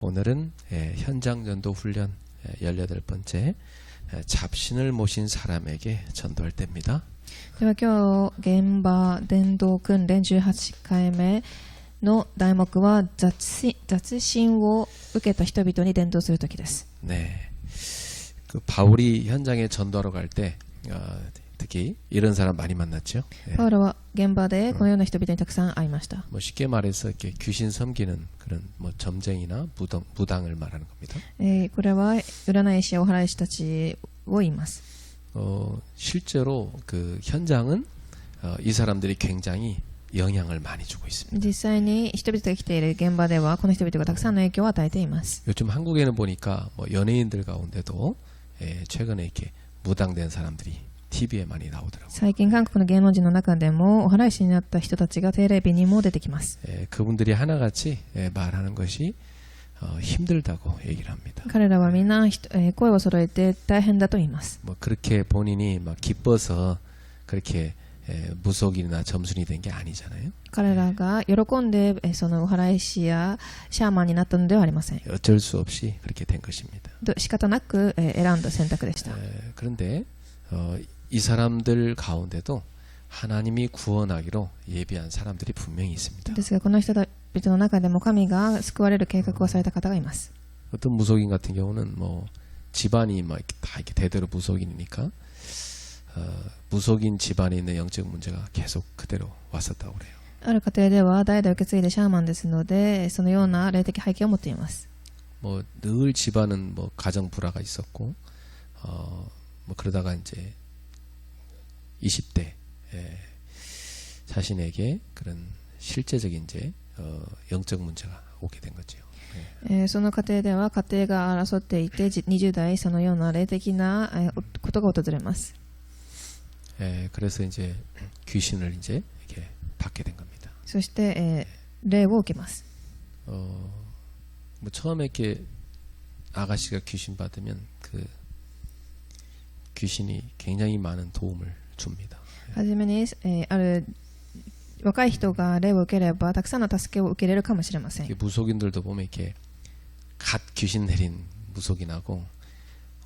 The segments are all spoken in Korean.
오늘은 현장 전도 훈련 18번째 잡신을 모신 사람에게 전도할 때입니다. では今日現場伝道訓練18回目の題目は雑信を受けた人々に伝道する時です。 네, 그 바울이 현장에 전도하러 갈 때 특히 이런 사람 많이 만났죠. パウロは現場でこのような人々にたくさん会いました。 뭐 쉽게 말해서 이렇게 귀신 섬기는 그런 뭐 점쟁이나 무당을 말하는 겁니다. これは占い師やお祓い師たちを言います。 실제로 그 현장은 이 사람들이 굉장히 영향을 많이 주고 있습니다. 実際に人々が来ている現場ではこの人々がたくさんの影響を与えています。 요즘 한국에는 보니까 뭐 연예인들 가운데도 최근에 이렇게 무당된 사람들이 TV에 많이 나오더라고요. 最近韓国の芸能人の中でもお祓い師になった人たちがテレビにも出てきます。 그분들이 하나같이 말하는 것이 힘들다고 얘기를 합니다. 彼らはみんな声を揃えて大変だと言います。 뭐 그렇게 본인이 막 기뻐서 그렇게 무속인이나 점순이 된 게 아니잖아요. 彼らが喜んでそのお祓い師やシャーマンになったのではありません。 어쩔 수 없이 그렇게 된 것입니다. 仕方なく選んだ選択でした。 그런데 이 사람들 가운데도 하나님이 구원하기로 예비한 사람들이 분명히 있습니다. ですがこの人々の中でも神が救われる計画をされた方がいます。 어떤 무속인 같은 경우는 뭐 집안이 막 다 이렇게 대대로 무속인이니까 무속인 집안에 있는 영적 문제가 계속 그대로 왔었다고 그래요. ある家庭では代々受け継いでシャーマンですのでそのような霊的背景を持っています。 뭐 늘 집안은 뭐 가정 불화가 있었고 뭐 그러다가 이제 20대 자신에게 그런 실제적인 이제 영적 문제가 오게 된 거죠. その家庭では家庭が争っていて20代そのような霊的なことが訪れます。 그래서 이제 귀신을 이제 이렇게 받게 된 겁니다. そして、霊を受けます。 뭐 처음에 이렇게 아가씨가 귀신 받으면 그 귀신이 굉장히 많은 도움을 줍니다. はじめに、ある若い人が霊を受ければたくさんの助けを受けれるかもしれません。 무속인들도 보면 이렇게 갓 귀신 내린 무속인하고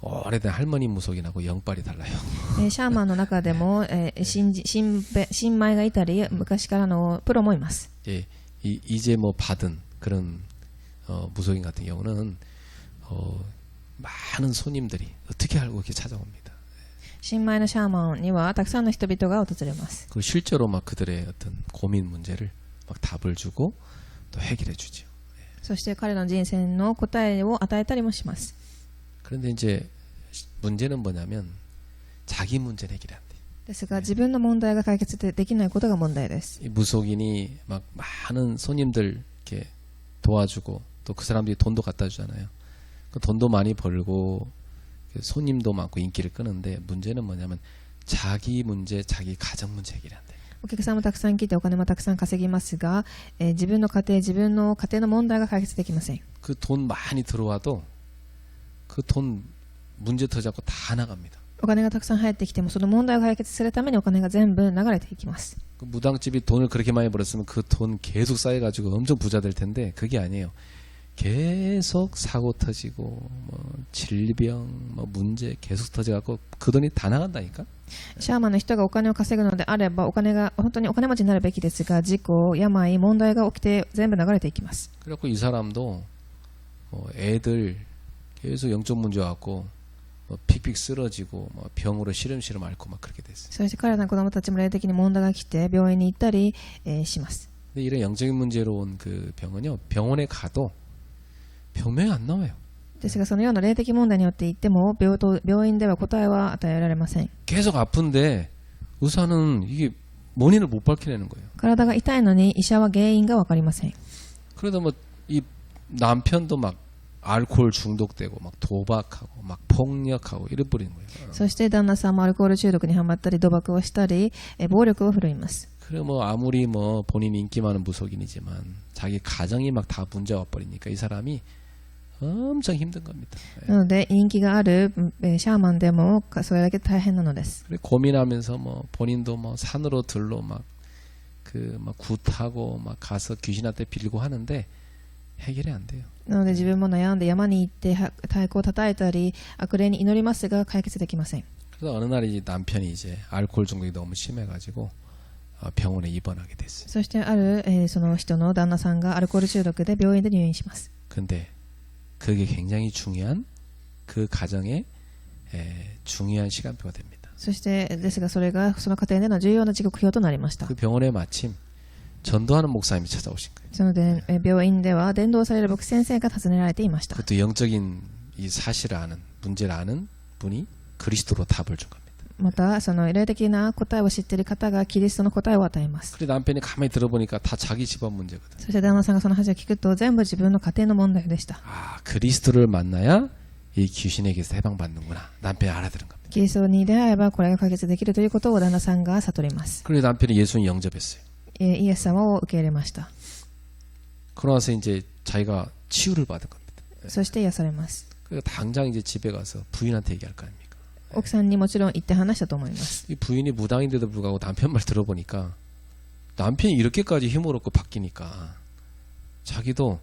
오래된 할머니 무속인하고 영빨이 달라요. シャーマンの中でも、新米がいたり昔からのプロもいます。 이제 뭐 받은 그런 무속인 같은 경우는 많은 손님들이 어떻게 알고 이렇게 찾아옵니다. 新米のシャーマンにはたくさんの人々が訪れます。 그 실제로 막 그들의 어떤 고민 문제를 막 답을 주고 또 해결해 주죠. そして彼の人生の答えを与えたりもします。 그런데 이제 문제는 뭐냐면 자기 문제를 해결이 안 돼. ですが自分の問題が解決できないことが問題です。 이 무속인이 막 많은 손님들 이렇게 도와주고 또 그 사람들이 돈도 갖다 주잖아요. 그 돈도 많이 벌고 손님도 많고 인기를 끄는데 문제는 뭐냐면 자기 문제, 자기 가정 문제 해결이 안 돼. お客さんもたくさん来てお金もたくさん稼ぎますが、自分の家庭の問題が解決できません。 그 돈 많이 들어와도 그 돈 문제 터져갖고 다 나갑니다. お金がたくさん入ってきてもその問題を解決するためにお金が全部流れていきます。 그 무당집이 돈을 그렇게 많이 벌었으면 그 돈 계속 쌓여가지고 엄청 부자 될 텐데 그게 아니에요. 계속 사고 터지고 뭐 질병 뭐 문제 계속 터져갖고 그 돈이 다 나간다니까. シャーマンの人がお金を稼ぐのであれば本当にお金持ちになるべきですが事故、病、問題が起きて全部流れていきます。 그래갖고 이 사람도 애들 계속 영적 문제 갖고 픽픽 쓰러지고 병으로 시름시름 앓고 막 그렇게 됐어요. そして彼らの子供たちも霊的に問題が来て病院に行ったり、します。 근데 이런 영적인 문제로 온 그 병은요 병원에 가도 병명이 안 나와요. ですがそのような霊的問題によって言っても病院では答えは与えられません。 계속 아픈데 의사는 이게 원인을 못 밝혀내는 거예요. 体が痛いのに医者は原因が分かりません。 그러다 뭐 이 남편도 막 알코올 중독되고 막 도박하고 막 폭력하고 이래 버리는 거예요. そして旦那さんもアルコール中毒にはまったり賭博をしたり暴力を振るいます。 그래 뭐 아무리 뭐 본인이 인기 많은 무속인이지만 자기 가정이 막 다 문제 와 버리니까 이 사람이 엄청 힘든 겁니다. なので人気があるシャーマンでもそれだけ大変なのです。 그래 고민하면서 뭐 본인도 뭐 산으로 들로 막 굿하고 막 가서 귀신한테 빌고 하는데 해결이 안 돼요. なので自分も悩んで山に行って太鼓を叩いたり悪霊に祈りますが解決できません。 그래서 어느 날 이제 남편이 이제 알코올 중독이 너무 심해가지고 병원에 입원하게 됐어요. そしてある、その人の旦那さんがアルコール中毒で病院で入院します。 근데 그게 굉장히 중요한 그 가정의 중요한 시간표가 됩니다. そしてですがそれがその家庭での重要な時刻表となりました。 그 병원에 마침 전도하는 목사님이 찾아오신 거예요. そので病院では伝道される牧師先生が訪ねられていました。 그것도 영적인 이 사실을 아는 문제를 아는 분이 그리스도로 답을 준 겁니다. またその霊的な答えを知っている方がキリストの答えを与えます。 그래 남편이 가만히 들어보니까 다 자기 집안 문제거든. そして旦那さんがその話を聞くと全部自分の家庭の問題でした。 아 그리스도를 만나야 이 귀신에게서 해방받는구나. 남편이 알아들은 겁니다. キリストに出会えばこれが解決できるということを旦那さんが悟ります。 그래 남편이 예수님 영접했어요. イエス様を受け入れました。 그러고 나서 이제 자기가 치유를 받은 겁니다. そして癒されます。 그러니까 당장 이제 집에 가서 부인한테 얘기할 거 아닙니까? 奥さんにもちろん言って話したと思います。 이 부인이 무당인데도 불구하고 남편 말 들어보니까 남편이 이렇게까지 힘을 얻고 바뀌니까 자기도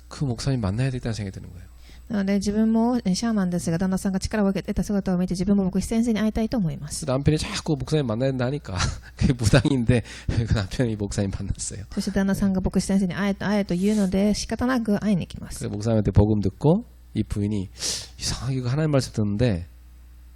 그 목사님 만나야 되겠다는 생각이 드는 거예요. なので自分もシャーマンですが旦那さんが力を受けてた姿を見て自分も牧師先生に会いたいと思います。 남편이 자꾸 목사님 만나야 된다 하니까 그게 무당인데 그 남편이 목사님 만났어요. そして旦那さんが牧師先生に会えと言うので仕方なく会いに行きます。 그래서 목사님한테 복음 듣고 이 부인이 이상하게 그 하나님 말씀 듣는데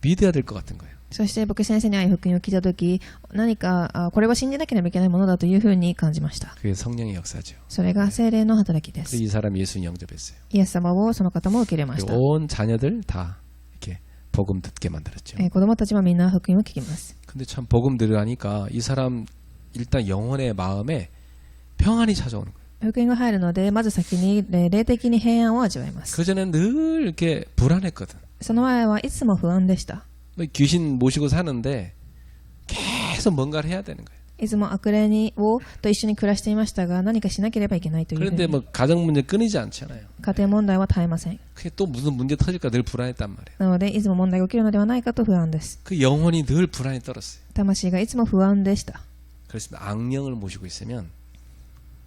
믿어야 될 것 같은 거예요. そして牧師先生に会い福音を聞いたとき何かこれは信じなければいけないものだというふうに感じました。 그게 성령의 역사죠. それが聖霊の働きです。 그래서 이 사람이 예수님 영접했어요. イエス様をその方も受け入れました。 온 자녀들 다 이렇게 복음 듣게 만들었죠. 子供たちもみんな福音を聞きます。 근데 참 복음 들으니까 이 사람 일단 영혼의 마음에 평안이 찾아오는 거예요. 福音が入るのでまず先に霊的に平安を味わいます。 그전엔 늘 이렇게 불안했거든. その前はいつも不安でした。 귀신 모시고 사는데 계속 뭔가를 해야 되는 거예요. いつも悪霊と一緒に暮らしていましたが何かしなければいけないというふう 그런데 に 뭐 가정 문제 끊이지 않잖아요. 家庭問題は絶えません。 그게 또 무슨 문제 터질까 늘 불안했단 말이에요. なのでいつも問題が起きるのではないかと不安です。 그 영혼이 늘 불안이 떨었어요. 魂がいつも不安でした。 그래서 악령을 모시고 있으면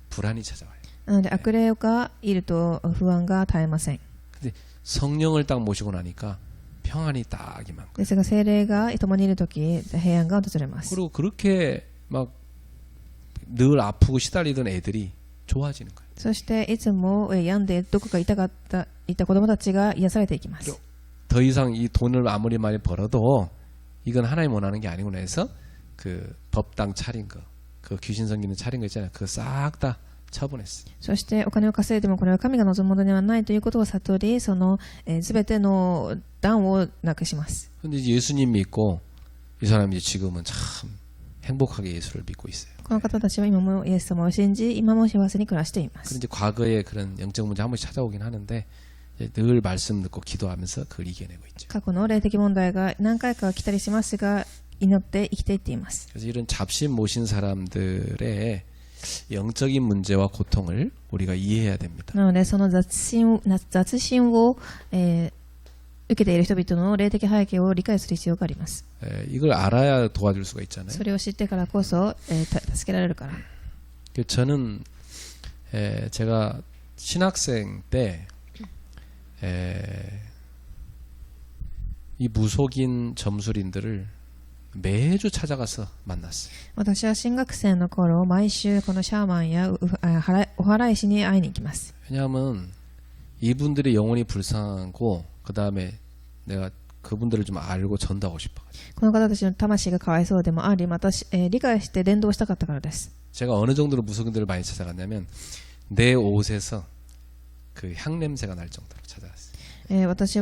불안이 찾아와요. なので悪霊がいると不安が絶えません。 근데 성령을 딱 모시고 나니까 평안이 딱 임한 거예요. ですが聖霊が共にいるとき平安が訪れます。 그리고 그렇게 막 늘 아프고 시달리던 애들이 좋아지는 거예요. そしていつも病んでどこか痛かったいた子供たちが癒されていきます。 더 이상 이 돈을 아무리 많이 벌어도 이건 하나님 원하는 게 아니구나 해서 그 법당 차린 거, 그 귀신 섬기는 차린 거 있잖아요. 그거 싹 다 처분했어요. そしてお金を稼いでもこれは神が望むものではないということを悟り、その全ての段をなくします。 근데 이제 예수님 믿고 이 사람이 지금은 참 행복하게 예수를 믿고 있어요. この方たちは今もイエス様を信じ、今も幸せに暮らしています。 그런데 과거에 그런 영적 문제 한 번씩 찾아오긴 하는데 늘 말씀 듣고 기도하면서 그걸 이겨내고 있죠. 過去の霊的問題が何回か来たりしますが、祈って生きていっています。 그래서 이런 잡신 모신 사람들의 영적인 문제와 고통을 우리가 이해해야 됩니다. なのでその雑心を、受けている人々の霊的背景を理解する必要があります。 이걸 알아야 도와줄 수가 있잖아요. それを知ってからこそ、助けられるから。 저는 제가 신학생 때 이 무속인 점술인들을 매주 찾아가서 만났어요. 私は新学生の頃、毎週このシャーマンやお祓い師に会いに行きます。 왜냐하면 이분들의 영혼이 불쌍하고 그 다음에 내가 그분들을 좀 알고 전도하고 싶어가지고. この方たちの魂がかわいそうでもあり、また、理解して伝道したかったからです。 제가 어느 정도로 무속인들을 많이 찾아갔냐면 내 옷에서 그 향냄새가 날 정도로 찾아갔어요. 私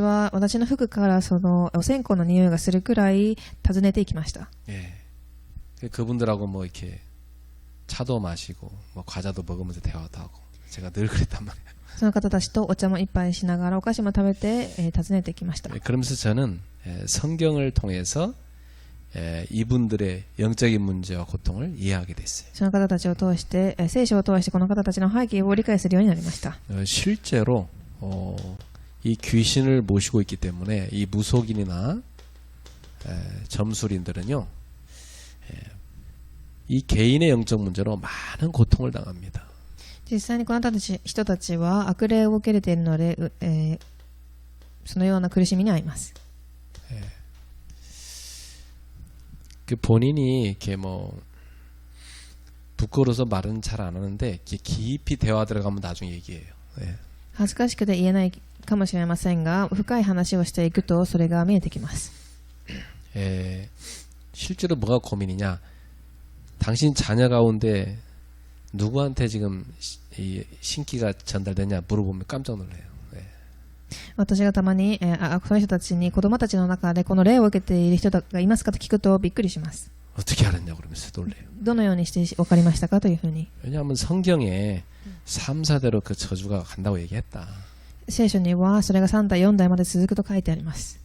の服からそのお線香の匂いがするくらい訪ねていきました。 예. 그분들하고 뭐 이렇게 차도 마시고 뭐 과자도 먹으면서 대화도 하고 제가 늘 그랬단 말이에요. その方たちとお茶も一杯しながらお菓子も食べて、訪ねてきました。 그러면서 저는 성경을 통해서 이분들의 영적인 문제와 고통을 이해하게 됐어요. その方たちを通して、聖書を通してこの方たちの背景を理解するようになりました。 실제로 이 귀신을 모시고 있기 때문에 이 무속인이나 점술인들은요, 이 개인의 영적 문제로 많은 고통을 당합니다. 実際にこの人たちは悪霊を受け入れているので、そのような苦しみに遭います。 그 본인이 이렇게 뭐 부끄러워서 말은 잘 안 하는데 이렇게 깊이 대화 들어가면 나중에 얘기해요. 예. 恥ずかしくて言えないかもしれませんが、深い話をしていくとそれが見えてきます。 예. 실제로 뭐가 고민이냐? 당신 자녀 가운데 누구한테 지금 이 신기가 전달되냐 물어보면 깜짝 놀래요. 예. 私がたまに、その人たちに子供たちの中でこの霊を受けている人がいますかと聞くとびっくりします。 어떻게 알았냐 그러면서 놀래요. どのようにして分かりましたかというふうに。 왜냐하면 성경에 3, 4대로 그 저주가 간다고 얘기했다. 聖書にはそれが3代4代まで続くと書いてあります。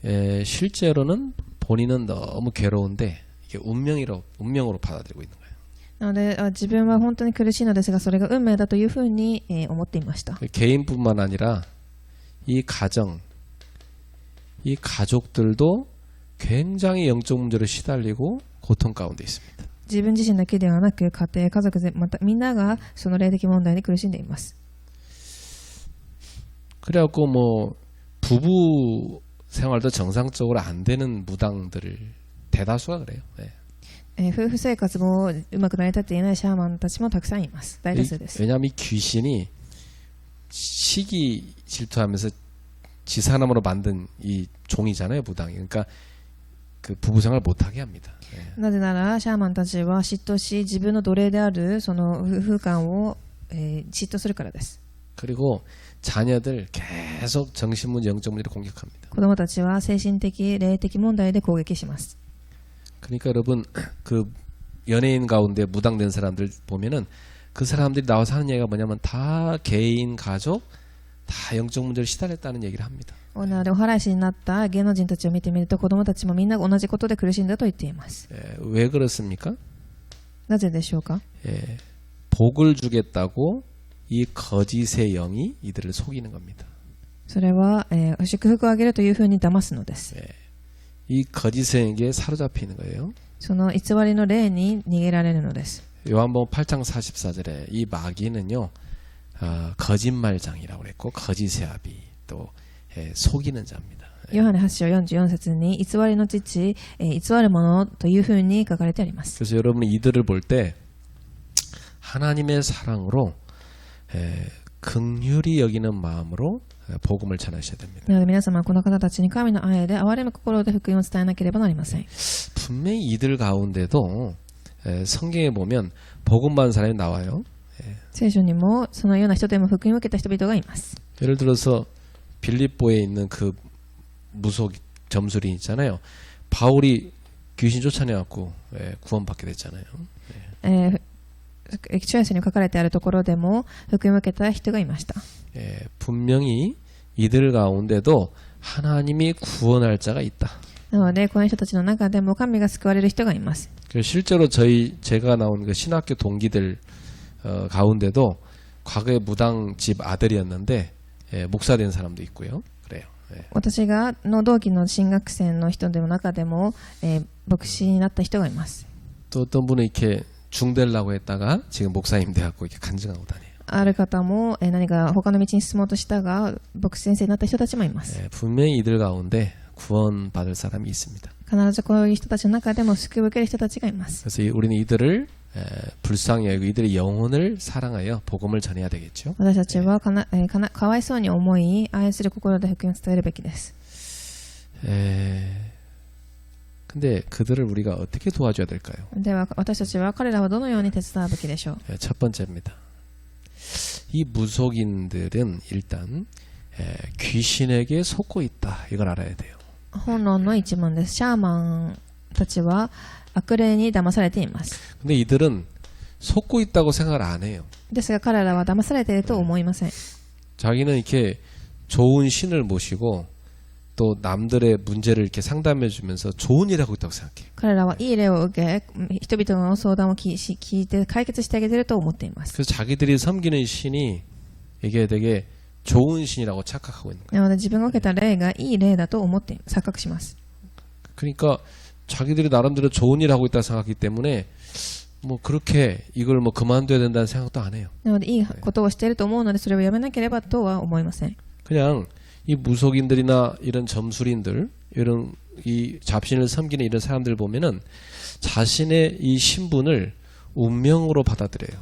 예, 실제로는 본인은 너무 괴로운데 이게 운명으로 받아들이고 있는 거예요. なので自分は本当に苦しいのですが、それが運命だというふうに、思っていました。 개인뿐만 아니라 이 가정, 이 가족들도 굉장히 영적 문제로 시달리고 고통 가운데 있습니다. 自分自身だけではなく、家庭、家族でまたみんながその霊的問題に苦しんでいます。 그래갖고 뭐 부부 생활도 정상적으로 안 되는 무당들을 대다수가 그래요. 네. 夫婦生活もうまく成り立っていないシャーマンたちもたくさんいます。大多数です。 왜냐하면 이 귀신이 시기 질투하면서 지 사람으로 만든 이 종이잖아요, 무당이. 그러니까 그 부부 생활 못하게 합니다. 네. なぜならシャーマンたちは嫉妬し、自分の奴隷であるその夫婦間を、嫉妬するからです。 그리고 자녀들 계속 정신문제, 영적 문제를 공격합니다. 子供たちは精神的、霊的問題で攻撃します。 그러니까 여러분 그 연예인 가운데 무당된 사람들 보면은 그 사람들이 나와서 하는 얘기가 뭐냐면 다 개인, 가족 다 영적 문제로 시달렸다는 얘기를 합니다. お祓い師になった芸能人たちを見てみると、子供たちもみんな同じことで苦しんだと言っています。 왜 그렇습니까? なぜでしょうか？ 복을 주겠다고 이 거짓의 영이 이들을 속이는 겁니다. それは、祝福をあげるというふうに騙すのです。 이 거짓의 영에 사로잡히는 거예요. その偽りの霊に逃げられるのです。 요한복음 8장 44절에 이 마귀는요, 거짓말장이라고 그랬고 거짓의 아비 또 속이는 자입니다. ヨハネ8章44節に偽りの父、偽る者というふうに書かれてあります。 그래서 여러분이 이들을 볼 때 하나님의 사랑으로 긍휼히 여기는 마음으로 복음을 전하셔야 됩니다. なので皆様はこの方たちに神の愛で憐れむ心で福音を伝えなければなりません。 분명히 이들 가운데도 성경에 보면 복음 받은 사람이 나와요. 聖書にもそのような人でも福音を受けた人々がいます。 예를 들어서 빌립보에 있는 그 무속 점술이 있잖아요. 바울이 귀신 쫓아내갖고 구원받게 됐잖아요. 主耶稣に書かれてあるところでも福音を受けた人がいました。 분명히 이들 가운데도 하나님이 구원할 자가 있다. なのでこの人たちの中でも神が救われる人がいます。 실제로 제가 나온 그 신학교 동기들 가운데도 과거에 무당 집 아들이었는데 목사 된 사람도 있고요. 그래요. 私がの同期の進学生の人の中でも、牧師になった人がいます。 또 어떤 분은 이렇게 중되려고 했다가 지금 목사님 돼갖고 이렇게 간증하고 다녀요. ある方も、何か他の道に進もうとしたが牧師先生になった人たちもいます。 분명히 이들 가운데 구원받을 사람이 있습니다. 必ずこういう人たちの中でも救いを受ける人たちがいます。 그래서 우리는 이들을 불쌍히 여기고 이들의 영혼을 사랑하여 복음을 전해야 되겠죠. 私たちはかわいそうに思い愛する心で福音を伝えるべきです。 근데 그들을 우리가 어떻게 도와줘야 될까요? では私たちは彼らはどのように手伝うべきでしょう？ 첫 번째입니다. 이 무속인들은 일단 귀신에게 속고 있다. 이걸 알아야 돼요. 本論の一文です。シャーマンたちは悪霊に騙されています。 근데 이들은 속고 있다고 생각을 안 해요. ですが彼らは騙されていると思いません。 자기는 이렇게 좋은 신을 모시고 또 남들의 문제를 이렇게 상담해 주면서 좋은 일 하고 있다고 생각해요. 彼らはいい例を受け、人々の相談を聞いて解決してあげていると思っています。 그래서 자기들이 섬기는 신이 이게 되게 좋은 신이라고 착각하고 있는 거예요. なので自分が受けた霊がいい霊だと思って錯覚します。 그러니까 자기들이 나름대로 좋은 일 하고 있다 생각하기 때문에 뭐 그렇게 이걸 뭐 그만둬야 된다는 생각도 안 해요. なのでいいことをしていると思うのでそれをやめなければとは思いません。 그냥 이 무속인들이나 이런 점술인들, 이런 이 잡신을 섬기는 이런 사람들 보면은 자신의 이 신분을 운명으로 받아들여요.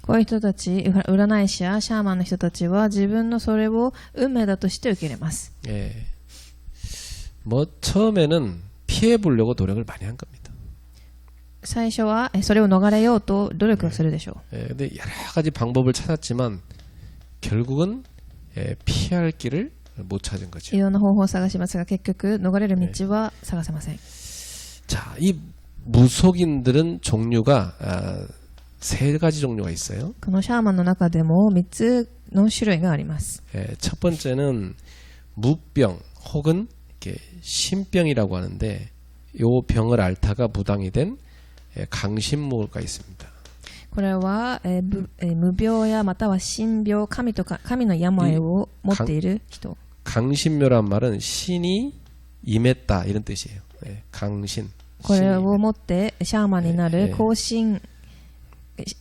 こういう人たち、占い師やシャーマンの人たちは自分のそれを運命だとして受け入れます。 예. 뭐 처음에는 피해 보려고 노력을 많이 한 겁니다. 最初はそれを逃れようと努力をするでしょう。 예, 근데 여러 가지 방법을 찾았지만 결국은 피할 길을 못 찾은 거죠. いろんな方法を探しますが結局逃れる道は探せません。 자, 이 무속인들은 종류가 3가지 종류가 있어요. このシャーマンの中でも3つの種類があります。 첫 번째는 무병 혹은 이렇게 신병이라고 하는데 요 병을 앓다가 무당이 된 강신모가 있습니다. これは、無病やまたは神病、神の病を持っている人。 강신묘란 말은 신이 임했다 이런 뜻이에요. 강신. これを持ってシャーマンになる後進、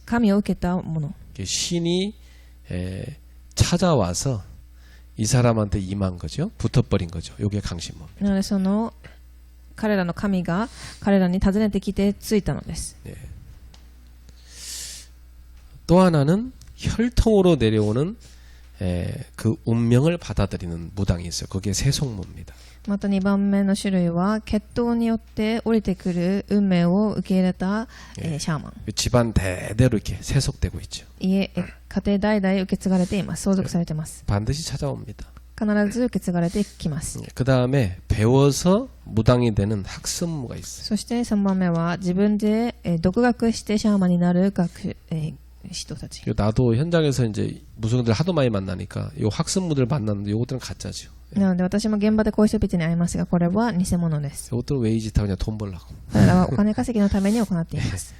神を受けたもの。 신이 찾아와서 이 사람한테 임한 거죠. 붙어버린 거죠. 요게 강신모. なのでその彼らの神が彼らに訪ねてきてついたのです。 또 하나는 혈통으로 내려오는 그 운명을 받아들이는 무당이 있어요. 그게 세속무입니다. また2番目の種類は血統によって降りてくる運命を受け入れた、シャーマン。 집안 대대로 이렇게 세속되고 있죠. 家庭代々受け継がれています。相続されています。 반드시 찾아옵니다. 必ず受け継がれてきます。 그 다음에 배워서 무당이 되는 학습무가 있어요. そして3番目は自分で独学してシャーマンになる人たち。 나도 현장에서 이제 무속인들 하도 많이 만나니까 요 학습무들 만났는데 요것들은 가짜죠. なので私も現場でこういう人々に会いますがこれは偽物です。 요것들은 왜 이 짓 하고 그냥 돈 벌라고. 彼らはお金稼ぎのために行っています。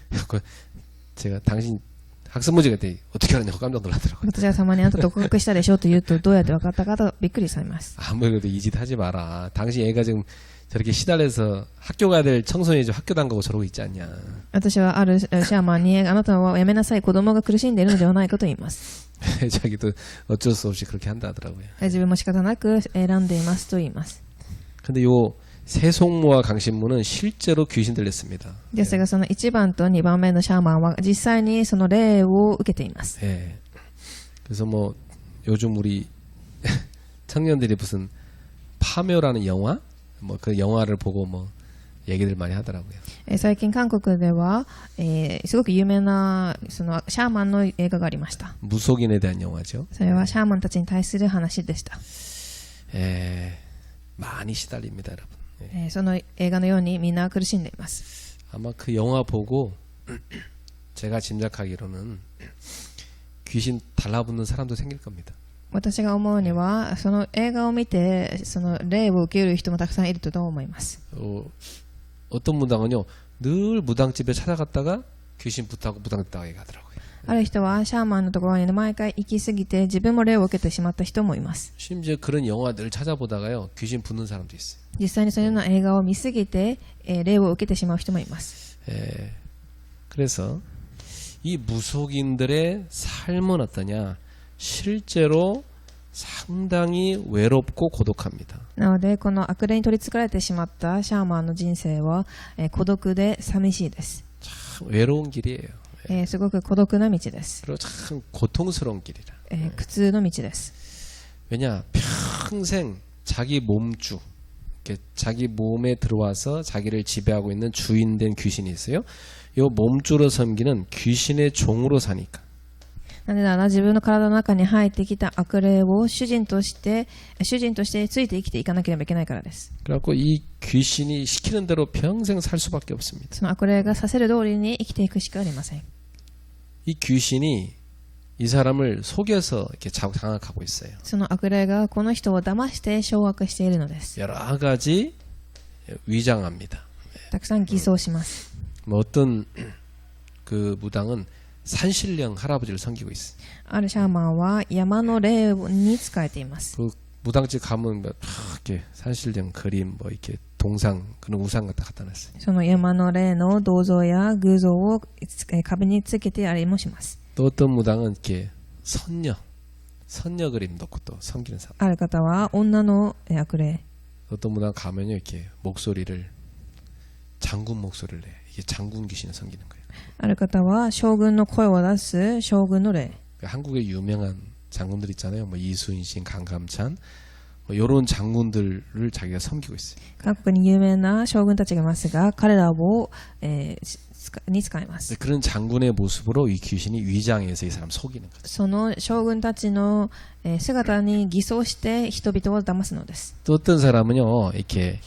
제가 당신 학습무지가 돼 어떻게 알았냐고 깜짝 놀라더라고요. 私がたまにあんた独学したでしょと言うとどうやって分かったかとびっくりされます。 아무리 그래도 이 짓 하지 마라. 당신 애가 지금 저렇게 시달려서 학교 가야 될 청소년이 좀 학교도 안 가고 저러고 있지 않냐. 私はあるシャーマンにあなたはやめなさい子供が苦しんでいるのではないかと言います。 자기도 어쩔 수 없이 그렇게 한다 하더라고요. 自分も仕方なく選んでいますと言います。 근데 요 세속무와 강신무는 실제로 귀신 들렸습니다. ですがその1番と2番目のシャーマンは実際にその霊を受けています。 예. 그래서 뭐 요즘 우리 청년들이 무슨 파묘라는 영화 뭐 그 영화를 보고 뭐 얘기들 많이 하더라고요. 最近韓国では、すごく有名なそのシャーマンの映画がありました。 무속인에 대한 영화죠. それはシャーマンたちに対する話でした。 많이 시달립니다, 여러분. その映画のようにみんな苦しんでいます。 아마 그 영화 보고 제가 짐작하기로는 귀신 달라붙는 사람도 생길 겁니다. 私が思うにはその映画を見てその霊を受ける人もたくさんいると思います。 어떤 무당은요 늘 무당집에 찾아갔다가 귀신 붙하고 무당집 나가게 가더라고요. ある人はシャーマンのところに毎回行き過ぎて自分も霊を受けてしまった人もいます。 심지어 그런 영화 늘 찾아보다가요 귀신 붙는 사람도 있어요. 実際にそのような映画を見過ぎて、霊を受けてしまう人もいます。 그래서 이 무속인들의 삶은 어떠냐? 실제로 상당히 외롭고 고독합니다. なのでこの悪霊に取り憑かれてしまったシャーマンの人生は、孤独で寂しいです。 참 외로운 길이에요. すごく孤独な道です。 그리고 참 고통스러운 길이라. 苦痛の道です。 왜냐? 평생 자기 몸주, 이렇게 자기 몸에 들어와서 자기를 지배하고 있는 주인된 귀신이 있어요. 이 몸주로 섬기는 귀신의 종으로 사니까. なぜなら自分の体の中に入ってきた悪霊を主人としてついて生きていかなければいけないからです。 그래갖고 이 귀신이 시키는 대로 평생 살 수밖에 없습니다. その悪霊がさせる通りに生きていくしかありません。 이 귀신이 이 사람을 속여서 이렇게 장악하고 있어요. その悪霊がこの人を騙して掌握しているのです。 여러 가지 위장합니다. たくさん偽装します。 뭐 어떤 그 무당은 산신령 할아버지를 섬기고 있어요. あるシャーマンは山の霊に仕えています。 그 무당집 가면 뭐 이렇게 산신령 그림 뭐 이렇게 동상 그런 우상 갖다 놨어요. その山の霊の銅像や偶像を壁につけてありもします。 또 어떤 무당은 이렇게 선녀 그림 넣고 또 섬기는 사람. ある方は女の悪霊。 어떤 무당 가면요 이렇게 목소리를 장군 목소리를 내. 이게 장군 귀신을 섬기는 거예요. ある方は将軍の声を出す将軍の霊。 한국에 유명한 장군들 있잖아요. 뭐 이순신, 강감찬 뭐 이런 장군들을 자기가 섬기고 있어요. 韓国に有名な将軍たちがいますが、彼らを、に使います。 그런 장군의 모습으로 이 귀신이 위장해서 이 사람 속이는 거죠. その将軍たちの姿に偽装して人々を騙すのです。 또 어떤 사람은요 이렇게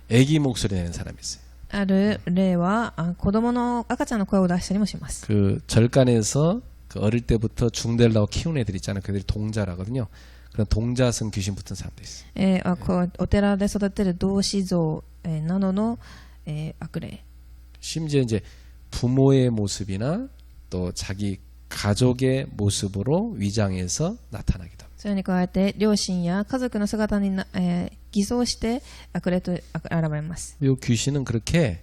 애기 목소리 내는 사람이 있어요. ある例は子供の赤ちゃんの声を出したりもします。 그 절간에서 그 어릴 때부터 중대라고 키운 애들 있잖아요. 그들이 동자라거든요. 그런 동자성 귀신 붙은 사람도 있어요. お寺で育てる同子像、などの、悪霊。 심지어 이제 부모의 모습이나 또 자기 가족의 모습으로 위장해서 나타나기도 합니다. それに加えて両親や家族の姿に偽装して悪霊と現れます。 이 귀신은 그렇게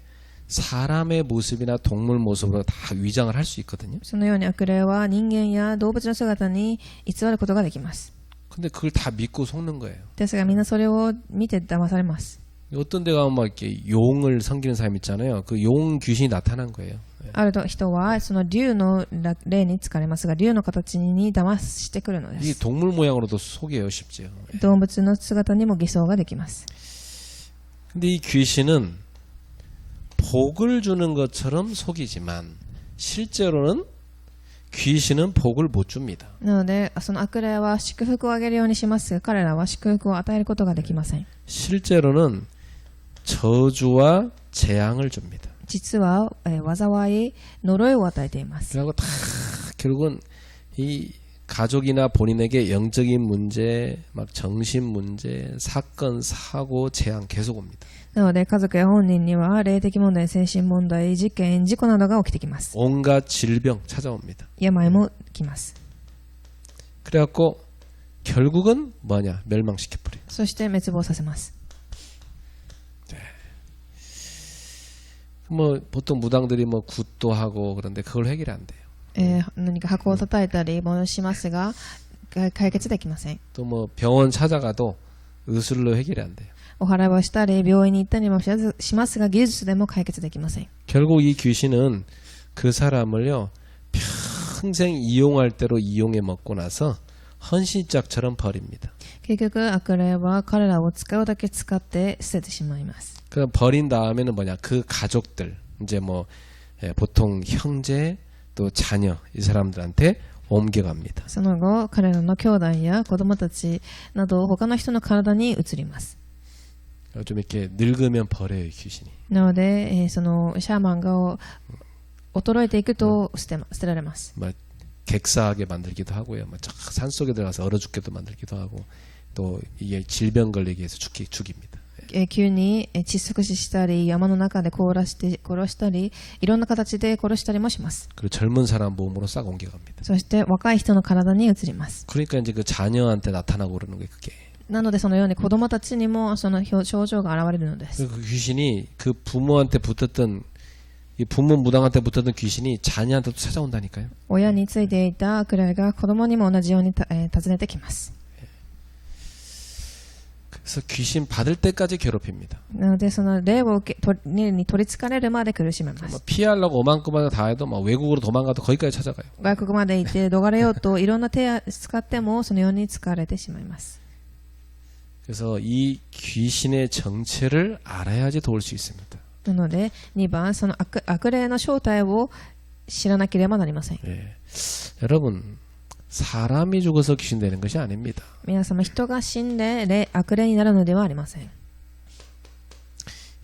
사람의 모습이나 동물 모습으로 다 위장을 할 수 있거든요. そのように悪霊は人間や動物の姿に偽ることができます。 근데 그걸 다 믿고 속는 거예요. ですがみんなそれを見て騙されます。 어떤 데 가면 막 이렇게 용을 섬기는 사람 있잖아요. 그 용 귀신이 나타난 거예요. ある人はその竜の霊に疲れますが、竜の形に騙してくるので 이게 す。 동물 모양으로도 속여요, 심지어. 動物の姿にも偽装ができます。 근데 이 귀신은 복을 주는 것처럼 속이지만 실제로는 귀신은 복을 못 줍니다. なのでその悪霊は祝福をあげるようにしますが、彼らは祝福を与えることができません。 실제로는 저주와 재앙을 줍니다. 実は、災い、呪いを与えています。 그리고 다 결국은 이 가족이나 본인에게 영적인 문제, 막 정신 문제, 사건, 사고, 재앙 계속 옵니다. なので家族や本人には霊的問題、精神問題、事件、事故などが起きてきます。 온갖 질병 찾아옵니다. 病も来ます。 그래갖고 결국은 뭐냐? 멸망시켜버려요. そして滅亡させます。 뭐 보통 무당들이 뭐 굿도 하고 그런데 그걸 해결이 안 돼요. 何か箱を叩いたりもしますが、解決できません。 또 뭐 병원 찾아가도 의술로 해결이 안 돼요. お祓いをしたり病院に行ったりもしますが、技術でも解決できません。 결국 이 귀신은 그 사람을요 평생 이용할 대로 이용해 먹고 나서 헌신짝처럼 버립니다. 結局悪霊は彼らを使うだけ使って捨ててしまいます。 그 버린 다음에는 뭐냐? 그 가족들 이제 뭐 보통 형제 또 자녀 이 사람들한테 옮겨갑니다. その後、彼らの兄弟や子供たちなど他の人の体に移ります。 좀 이렇게 늙으면 버려요, 귀신이. なので、そのシャーマンが衰えていくと捨てられます。 막 객사하게 만들기도 하고요. 막 산속에 들어가서 얼어 죽게도 만들기도 하고 또 이게 질병 걸리게 해서 죽입니다. 急に窒息死したり、山の中で凍らして殺したり、いろんな形で殺したりもします。 그리고 젊은 사람 몸으로 싹 옮겨갑니다. そして若い人の体に移ります。 그러니까 이제 그 자녀한테 나타나고 그러는 게 그게. なのでそのように子供たちにもその症状が現れるのです。 그 귀신이 그 부모한테 붙었던 이 부모 무당한테 붙었던 귀신이 자녀한테도 찾아온다니까요. 親についていた悪霊が子供にも同じように訪ねてきます。 그래서 귀신 받을 때까지 괴롭힙니다. なのでその霊に取りつかれるまで苦しめます。 피하려고 오만큼마다 다 해도 막 외국으로 도망가도 거기까지 찾아가요. 外国まで行って逃れようといろんな手を使ってもそのように使われてしまいます。 그래서 이 귀신의 정체를 알아야지 도울 수 있습니다. なので2番その悪霊の正体を知らなければなりません。 예. 여러분 사람이 죽어서 귀신 되는 것이 아닙니다. 皆様人が死んで悪霊になるのではありません。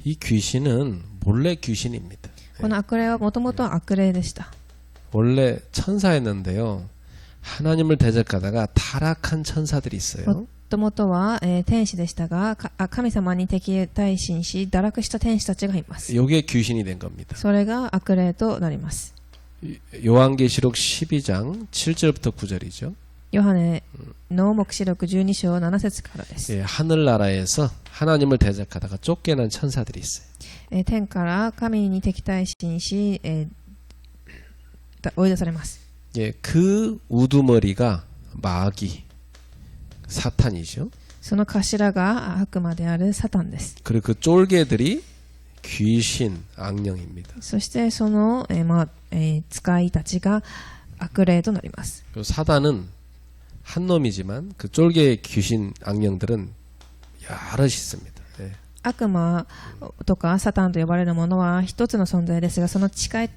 이 귀신은 몰래 귀신입니다. この悪霊はもともと悪霊でした。 원래 천사였는데요. 하나님을 대적하다가 타락한 천사들이 있어요. もともとは、天使でしたが神様に敵対心し堕落した天使たちがいます。 이게 귀신이 된 겁니다. それが悪霊となります。 요한계시록 12장 7절부터 9절이죠. ヨハネの黙示録12章7節からです。 예, 하늘나라에서 하나님을 대적하다가 쫓겨난 천사들이 있어요. 天から神に敵対心し、追い出されます。 예, 그 우두머리가 마귀, 사탄이죠. その頭が悪魔であるサタンです。 그리고 그 쫄개들이 귀신, 악령입니다. そしてその、使いたちが悪霊となります。 그 사단은 한 놈이지만 그 쫄개 귀신, 악령들은 여럿이 있습니다. 예. 悪魔とかサタンと呼ばれるものは一つの存在ですが、その使い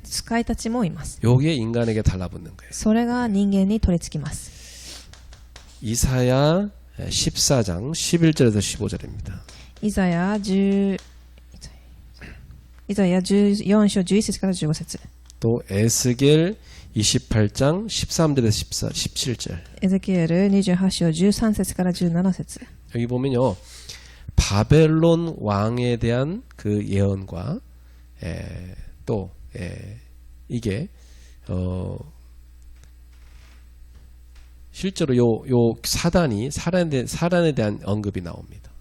たちもいます。 요게 인간에게 달라붙는 거예요. それが人間に取り付きます。 이사야 14장 11절에서 15절입니다. イザヤ14章11節から15節。 또 에스겔 28장 13절에서 17절. エゼキエル28章13節から17節。 여기 보면요. 바벨론 왕에 대한 그 예언과 또 이게 실제로 요 사단에 대한 언급이 나옵니다.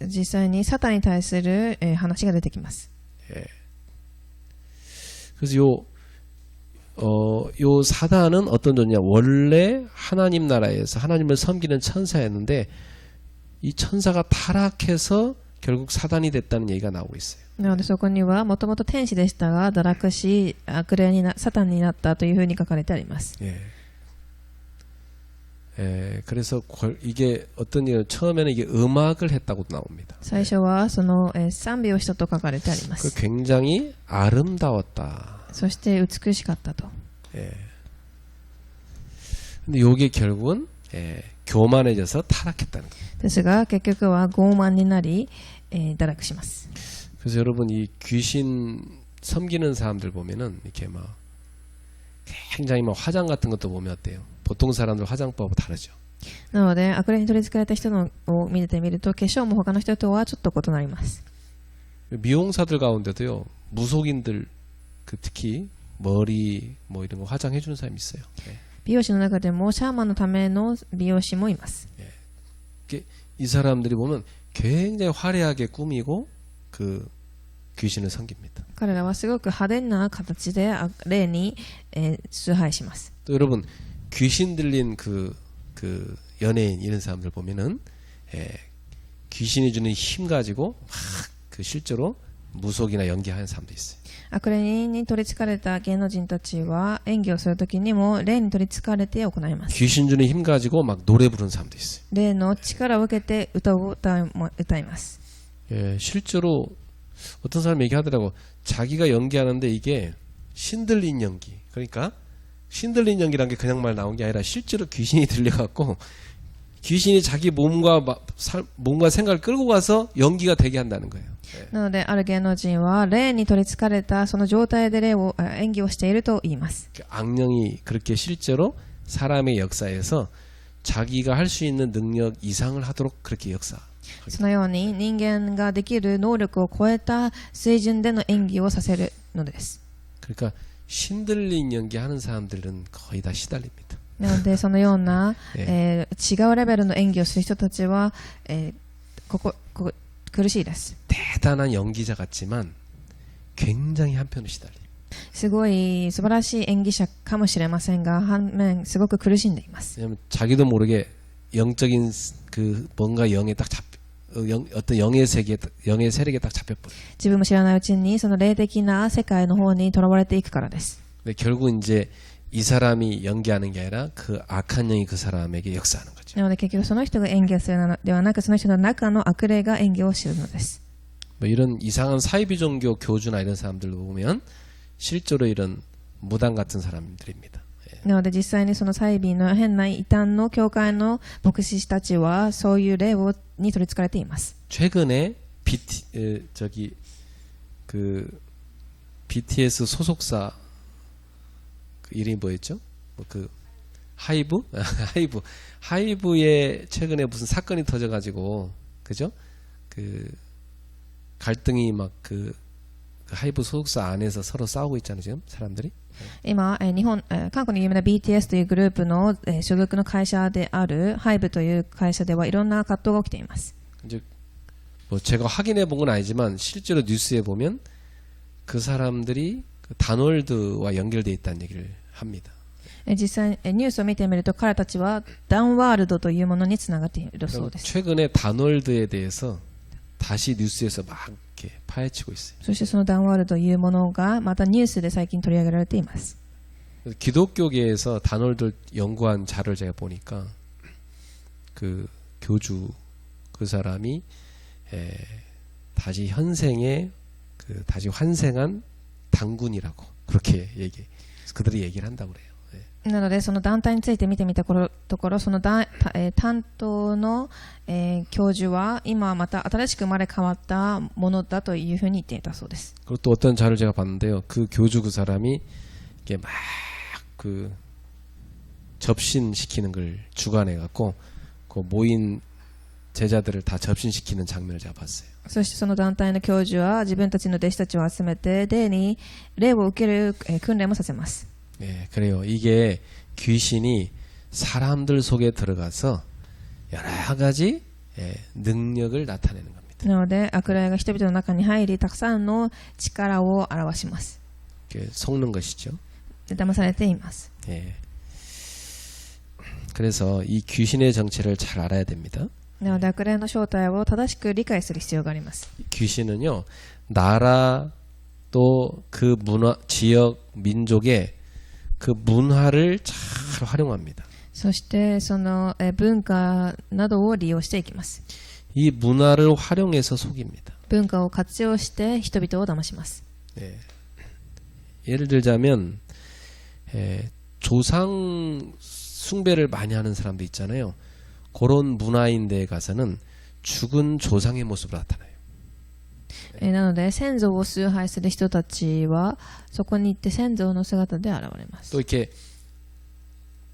実際にサタンに対する、話が出てきます。 그래서 요 사단은 어떤 존재냐? 원래 하나님 나라에서 하나님을 섬기는 천사였는데 이 천사가 타락해서 결국 사단이 됐다는 얘기가 나오고 있어요. なのでそこにはもともと天使でしたが堕落し悪霊にサタンになったというふうに書かれてあります。 그래서 이게 어떤 일 처음에는 이게 음악을 했다고 나옵니다. 最初はその、賛美をしたと書かれてありま 그 す。 굉장히 아름다웠다. そして美しかったと。 근데 이게 결국은 교만해져서 타락했다는 거예요. ですが結局は傲慢になり、堕落します。 그래서 여러분 이 귀신 섬기는 사람들 보면은 이렇게 막 굉장히 막 화장 같은 것도 보면 어때요? 보통 사람들 화장법하고 다르죠. なので悪霊に取り付かれた人のを見てみると化粧も他の人とはちょっと異なります。 미용사들 가운데도요 무속인들 그 특히 머리 뭐 이런 거 화장해 주는 사람이 있어요. 美容師の中でもシャーマンのための美容師もいます。 이 사람들이 보면 굉장히 화려하게 꾸미고 그 귀신을 섬깁니다. 彼らはすごく派手な形で霊に、崇拝します。 또 여러분 귀신 들린 그 연예인 이런 사람들 보면은 귀신이 주는 힘 가지고 막 그 실제로 무속이나 연기하는 사람도 있어요. 悪霊に取り憑かれた芸能人たちは演技をするときにも霊に取り憑かれて行います。 귀신 주는 힘 가지고 막 노래 부르는 사람도 있어요. 霊の力を受けて歌を歌います。 실제로 어떤 사람이 얘기하더라고. 자기가 연기하는데 이게 신들린 연기. 그러니까 신들린 연기란 게 그냥 말 나온 게 아니라 실제로 귀신이 들려갖고 귀신이 자기 몸과 생각을 끌고 가서 연기가 되게 한다는 거예요. なのである芸能人は霊に取り憑かれたその状態で演技をしていると言います。 악령이 그렇게 실제로 사람의 역사에서 자기가 할 수 있는 능력 이상을 하도록 그렇게 역사. そのように人間ができる能力を超えた水準での演技をさせるのです。 그러니까 신들린 연기 하는 사람들은 거의 다 시달립니다. なのでそのような、違うレベルの演技をする人たちは、苦しいです。 대단한 연기자 같지만 굉장히 한편으로 시달려. すごい素晴らしい演技者かもしれませんが反面すごく苦しんでいます。 왜냐면 자기도 모르게 영적인 그 뭔가 영에 딱 어떤 영의 세력에 딱 잡혀버려. 自分も知らないうちにその霊的な世界の方にとらわれていくからです。 근데 결국 이제 이 사람이 연기하는 게 아니라 그 악한 영이 그 사람에게 역사하는 거죠. なので結局その人が演技をするのではなくその人の中の悪霊が演技をするのです。 뭐 이런 이상한 사이비 종교 교주나 이런 사람들 보면 실제로 이런 무당 같은 사람들입니다. なので実際にそのサイビの変な異端の教会の牧師たちはそういう霊に取り憑かれています。 최근에 BTS 소속사 그 이름이 뭐였죠? 그 하이브? 하이브에 최근에 무슨 사건이 터져가지고 그죠? 그 갈등이 막 그 그 하이브 소속사 안에서 서로 싸우고 있잖아요, 지금 사람들이. 今、韓国の有名な BTS というグループの、所属の会社である HYBE という会社ではいろんな葛藤が起きています。 이제 뭐 제가 확인해 본 건 아니지만 실제로 뉴스에 보면 그 사람들이 그 다놀드와 연결돼 있다는 얘기를 합니다. 実際ニュースを見てみると彼たちはダンワールドというものにつながっているそうです。 최근에 다놀드에 대해서 다시 뉴스에서 막 이렇게 파헤치고 있어요. そしてそのダンワールドというものがまたニュースで最近取り上げられています。 기독교계에서 다놀드 연구한 자료를 제가 보니까 그 교주 그 사람이 다시 현생에 그 다시 환생한 당군이라고 그렇게 그들이 얘기를 한다고 그래요. なのでその団体について見てみたところその担当の、教授は今また新しく生まれ変わったものだというふうに言っていたそうです。 그리고 또 어떤 자료를 제가 봤는데요. 그 교주 그 사람이 이게 막 그 접신시키는 걸 주관해 갖고 그 모인 제자들을 다 접신시키는 장면을 제가 봤어요. そしてその団体の教授は自分たちの弟子たちを集めて霊を受ける、訓練もさせます。 네, 그래요. 이게 귀신이 사람들 속에 들어가서 여러 가지 능력을 나타내는 겁니다. なので悪霊が人々の中に入りたくさんの力を表します。 속는 것이죠. で騙されています。 예. 그래서 이 귀신의 정체를 잘 알아야 됩니다. なので悪霊の正体を正しく理解する必要があります。 귀신은요, 나라 또 그 문화, 지역, 민족의 그 문화를 잘 활용합니다. そしてその文化などを利用していきます。 이 문화를 활용해서 속입니다. 文化を活用して人々を騙します。 예. 예를 들자면 조상 숭배를 많이 하는 사람도 있잖아요. 그런 문화인 데에 가서는 죽은 조상의 모습으로 나타나요. なので先祖を崇拝する人たちはそこに行って先祖の姿で現れます。 또 이렇게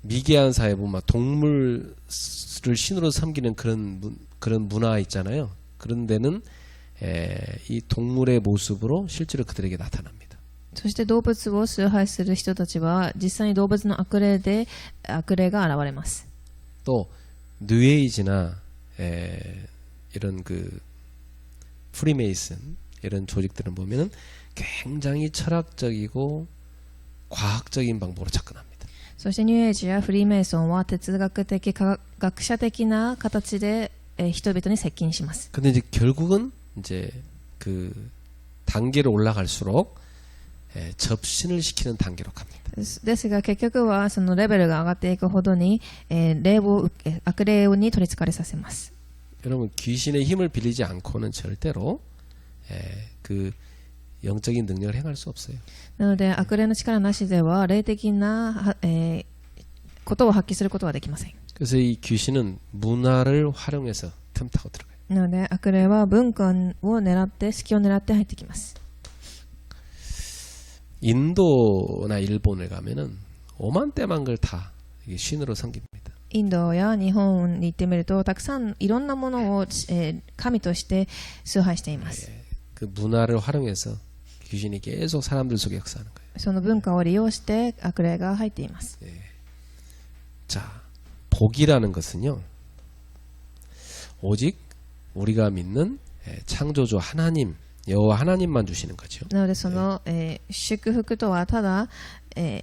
미개한 사회 보면 막 동물을 신으로 섬기는 그런 문화 있잖아요. 그런 데는 이 동물의 모습으로 실제로 그들에게 나타납니다. そして動物を崇拝する人たちは実際に動物の悪霊で悪霊が現れます。 또 뉴에이지나 이런 그 프리메이슨 이런 조직들은 보면은 굉장히 철학적이고 과학적인 방법으로 접근합니다. そしてニューエイジやフリーメイソンは哲学的科学者的な形で人々に接近します。 근데 이제 결국은 이제 그 단계로 올라갈수록 접신을 시키는 단계로 갑니다. ですが結局はそのレベルが上がっていくほどに悪霊に取り憑かれさせます。 여러분 귀신의 힘을 빌리지 않고는 절대로 그 영적인 능력을 행할 수 없어요. なので悪霊の力なしでは霊的な、ことを発揮することはできません。 그래서 이 귀신은 문화를 활용해서 틈타고 들어가요. なので悪霊は文化を狙って隙を狙って入ってきます。 인도나 일본에 가면은 오만때만 걸 다 신으로 섬깁니다. インドや日本に行ってみるとたくさんいろんなものを、神として崇拝しています。 그 문화를 활용해서 귀신이 계속 사람들 속에 역사하는 거예요. その文化を利用して悪霊が入っています。 자, 복이라는 것은요, 오직 우리가 믿는 창조주 하나님, 여호와 하나님만 주시는 거죠. なのでその、祝福とはただ、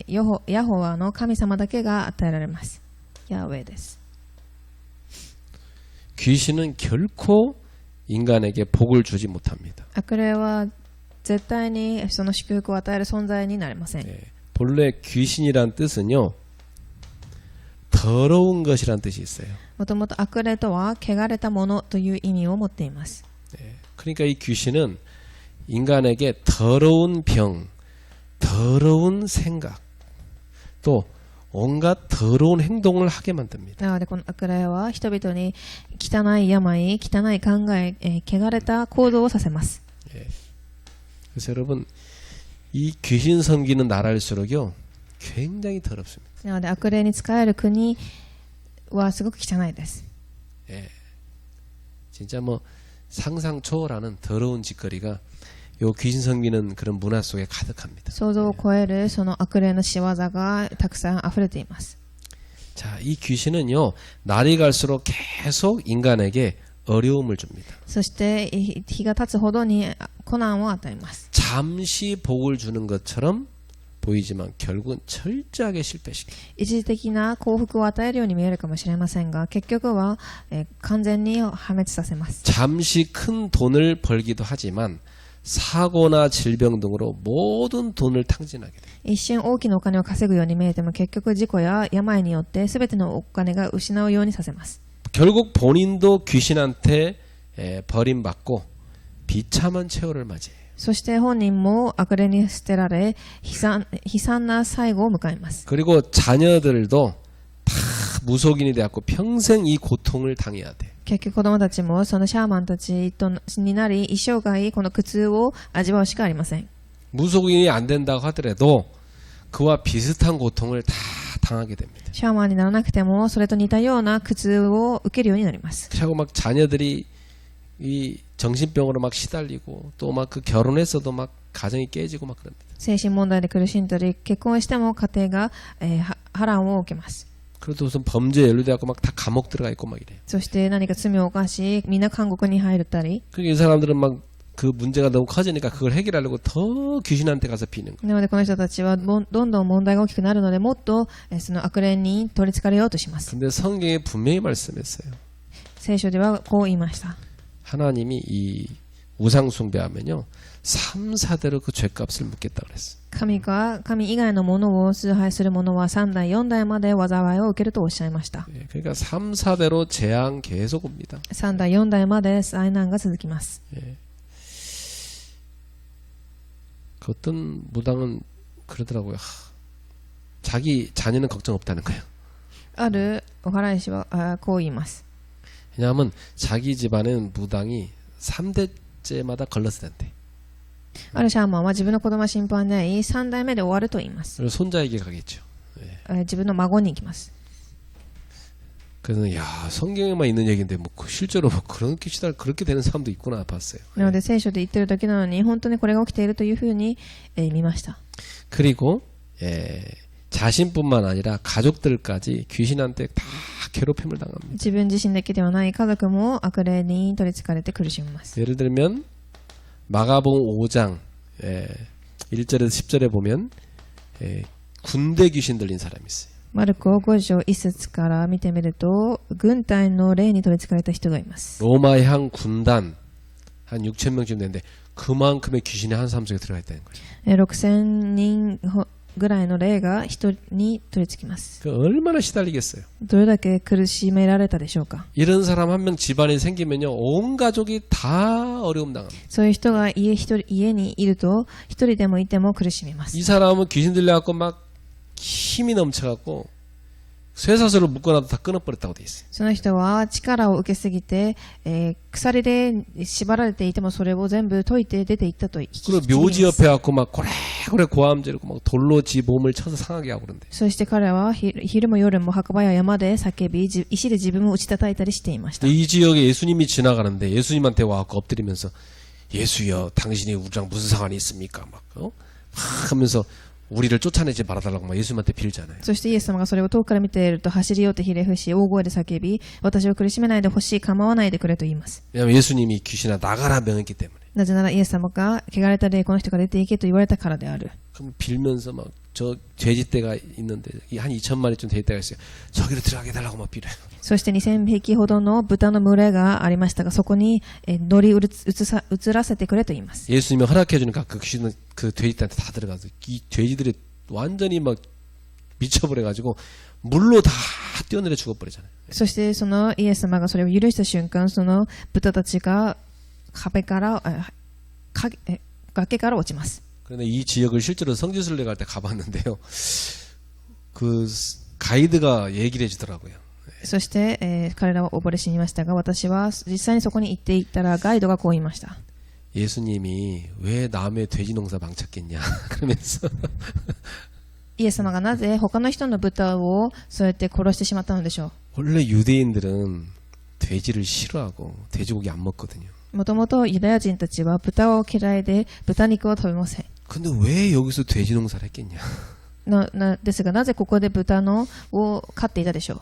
ヤホワの神様だけが与えられます。ヤウェです。 귀신은 결코 인간에게 복을 주지 못합니다. 悪霊は絶対にその祝福を与える存在になりません。 본래 귀신이란 뜻은요, 더러운 것이란 뜻이 있어요. もともと悪霊とは汚れたものという意味を持っています。 그러니까 이 귀신은 인간에게 더러운 병, 더러운 생각, 또 온갖 더러운 행동을 하게 만듭니다. なのでこの悪霊は人々に汚い病、汚い考え、汚れた行動をさせます。 그래서 여러분, 이 귀신 섬기는 나라일수록요, 굉장히 더럽습니다. なので悪霊に仕える国はすごく汚いです。 진짜 뭐 상상 초월하는 더러운 짓거리가 요 귀신 섬기는 그런 문화 속에 가득합니다. 想像を超えるその悪霊の仕業がたくさん溢れています。 자, 이 귀신은요, 날이 갈수록 계속 인간에게 어려움을 줍니다. そして日が経つほどに苦難を与えます。 잠시 복을 주는 것처럼 보이지만 결국은 철저하게 실패시킵니다. 一時的な幸福を与えるように見えるかもしれませんが、結局は、完全に破滅させます。 잠시 큰 돈을 벌기도 하지만 사고나 질병 등으로 모든 돈을 탕진하게 돼요. 一瞬大きなお金を稼ぐように見えても、結局事故や病によって全てのお金が失うようにさせます。 결국 본인도 귀신한테 버림받고 비참한 최후를 맞이해요. そして本人も悪霊に捨てられ、悲惨な最後を迎えます。 그리고 자녀들도 다 무속인이 되었고 평생 이 고통을 당해야 돼요. 結局子供たちもそのシャーマンたちになり、一生涯この苦痛を味わうしかありません。 무속인이 안 된다고 하더라도 그와 비슷한 고통을 다 당하게 됩니다. シャーマンにならなくてもそれと似たような苦痛を受けるようになります。 그리고 막 자녀들이 이 정신병으로 막 시달리고 또 막 그 결혼했어도 막 가정이 깨지고 막 그럽니다. 精神問題で苦しんだり、結婚しても家庭が、波乱を受けます。 그래도 무슨 범죄에 연루돼갖고 막 다 감옥 들어가 있고 막 이래요. そして何か罪を犯し、みんな監獄に入ったり。 그러니까 이 사람들은 막 그 문제가 너무 커지니까 그걸 해결하려고 더 귀신한테 가서 비는 거예요. なのでこの人たちはどんどん問題が大きくなるので、もっとその悪霊に取り憑かれようとします。 근데 성경에 분명히 말씀했어요. 聖書ではこう言いました。 하나님이 이 우상 숭배하면요 3, 4대로 그 죄값을 묻겠다 그랬어요. 神以外のものを崇拝する者は3代4代まで災いを受けるとおっしゃいました。 예, 그러니까 3, 4대로 재앙 계속 옵니다. 3代4代まで災難が続きます。 예. 그 어떤 무당은 그러더라고요. 자기 자녀는 걱정 없다는 거예요. あるお祓い師はこう言います。 왜냐하면 자기 집안은 무당이 3대째마다 걸렀었는데 あるシャーマンは自分の子供は心配ない3代目で終わると言います。 그리고 손자에게 가겠죠. 예. 自分の孫に行きます。 그래서 야 성경에만 있는 얘기인데 뭐 실제로 뭐 그렇게 시달 그렇게 되는 사람도 있구나 봤어요. なので聖書で言ってるだけなのに本当にこれが起きているというふうに、見ました。 그리고 자신뿐만 아니라 가족들까지 귀신한테 다 괴롭힘을 당합니다. 自分自身だけではない家族も悪霊に取り憑かれて苦しみます。 예를 들면 마가복음 5장 1절에서 10절에 보면 군대 귀신 들린 사람이 있어요. マルコ5章1節から見てみると、軍隊の霊に取り憑かれた人がいます。 로마향 군단 한 6천 명쯤 되는데 그만큼의 귀신이 한 사람 속에 들어가 있다는 거예요. 6000人ぐらいの霊が人に取り憑きます。 그 얼마나 시달리겠어요. どれだけ苦しめられたでしょうか。 이런 사람 한 명 집안에 생기면요 온 가족이 다 어려움 당합니다. そういう人が家にいると、一人でもいても苦しみます。 이 사람은 귀신 들려갖고 막 힘이 넘쳐갖고 쇠사슬로 묶어놔도 다 끊어버렸다고 돼 있어요. その人は力を受けすぎて、鎖で縛られていてもそれを全部解いて出ていったと聞き 그리고 ます。 묘지 옆에 갖고 막 고래고래 고함 지르고 막 돌로 지 몸을 쳐서 상하게 하고 그런데 そして彼は昼も夜も墓場や山で叫び、石で自分を打ち叩いたりしていました。 이 지역에 예수님이 지나가는데 예수님한테 와갖고 엎드리면서 예수여 당신이 우리랑 무슨 상관이 있습니까? 막 하면서 우리를 쫓아내지 말아달라고 막 예수님한테 빌잖아요. そしてイエス様がそれを遠くから見ていると走り寄ってひれ伏し大声で叫び、私を苦しめないでほしい、構わないでくれと言います。 왜냐하면 예수님이 귀신아 나가라 명했기 때문에. なぜならイエス様が汚れた霊この人が出ていけと言われたからである。 그럼 빌면서 막 저 돼지떼가 있는데 한 2,000마리쯤 돼지떼가 있어요. 저기로 들어가게 해달라고 막 빌어요. そして2000匹ほどの豚の群れがありましたが、そこに乗り移らせてくれと言います。 예수님이 허락해주니까 그 귀신은 그 돼지떼한테 다 들어가서 이 돼지들이 완전히 막 미쳐버려가지고 물로 다 뛰어내려 죽어버리잖아요. そしてそのイエス様がそれを許した瞬間、その豚たちが崖から落ちます。 그런데 이 지역을 실제로 성지순례 갈 때 가봤는데요. 그 가이드가 얘기를 해주더라고요. そして、彼らは溺れ死にましたが、私は実際にそこに行っていったらガイドがこう言いました。 예수님이 왜 남의 돼지 농사 망쳤겠냐 그러면서 イエス様がなぜ他の人の豚をそうやって殺してしまったのでしょう。 원래 유대인들은 돼지를 싫어하고 돼지고기 안 먹거든요. もともとユダヤ人たちは豚を嫌いで豚肉を食べません。 근데 왜 여기서 돼지 농사를 했겠냐? ですがなぜここで豚のを飼っていたでしょ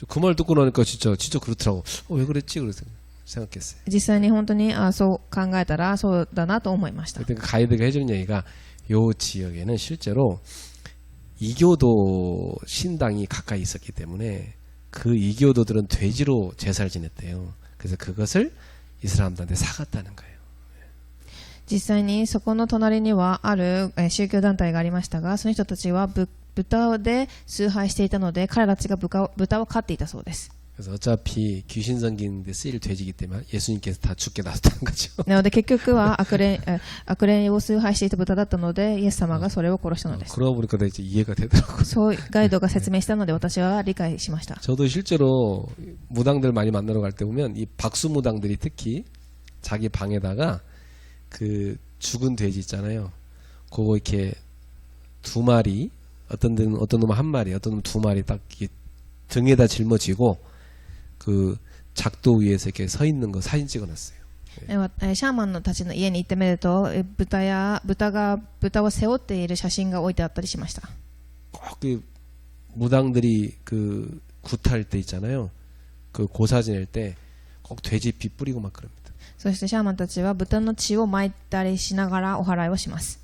う。 그 말 듣고 나니까 진짜 그렇더라고. 왜 그랬지? 그래서 생각했어요. 実際に本当にそう考えたらそうだなと思いました。 그때 그 가이드가 해주는 얘기가 요 지역에는 실제로 이교도 신당이 가까이 있었기 때문에 그 이교도들은 돼지로 제사를 지냈대요. 그래서 그것을 이스라엘한테 사갔다는 거예요. 実際にそこの隣にはある宗教団体がありましたが、その人たちは豚で崇拝していたので彼らたちが豚を飼っていたそうです。 그래서 어차피 귀신 섬기는데 쓰일 돼지이기 때문에 예수님께서 다 죽게 놔뒀다는 거죠. なので結局は悪霊を崇拝していた豚だったのでイエス様がそれを殺したのです。 그러고 보니까 이제 이해가 되더라고요. そうガイドが説明したので私は理解しました。 저도 실제로 무당들 많이 만나러 갈 때 보면 이 박수 무당들이 특히 자기 방에다가 그 죽은 돼지 있잖아요. 그거 이렇게 두 마리, 어떤 놈은 한 마리, 어떤 놈은 두 마리 딱 등에다 짊어지고 그 작도 위에서 이렇게 서 있는 거 사진 찍어놨어요. シャーマンのたちの家に行ってみると豚を背負っている写真が置いてあったりしました。 꼭 그 무당들이 그 굿할 때 있잖아요. 그 고사 지낼 때 꼭 돼지 피 뿌리고 막 그럽니다. そしてシャーマンたちは豚の血を撒いたりしながらお祓いをします。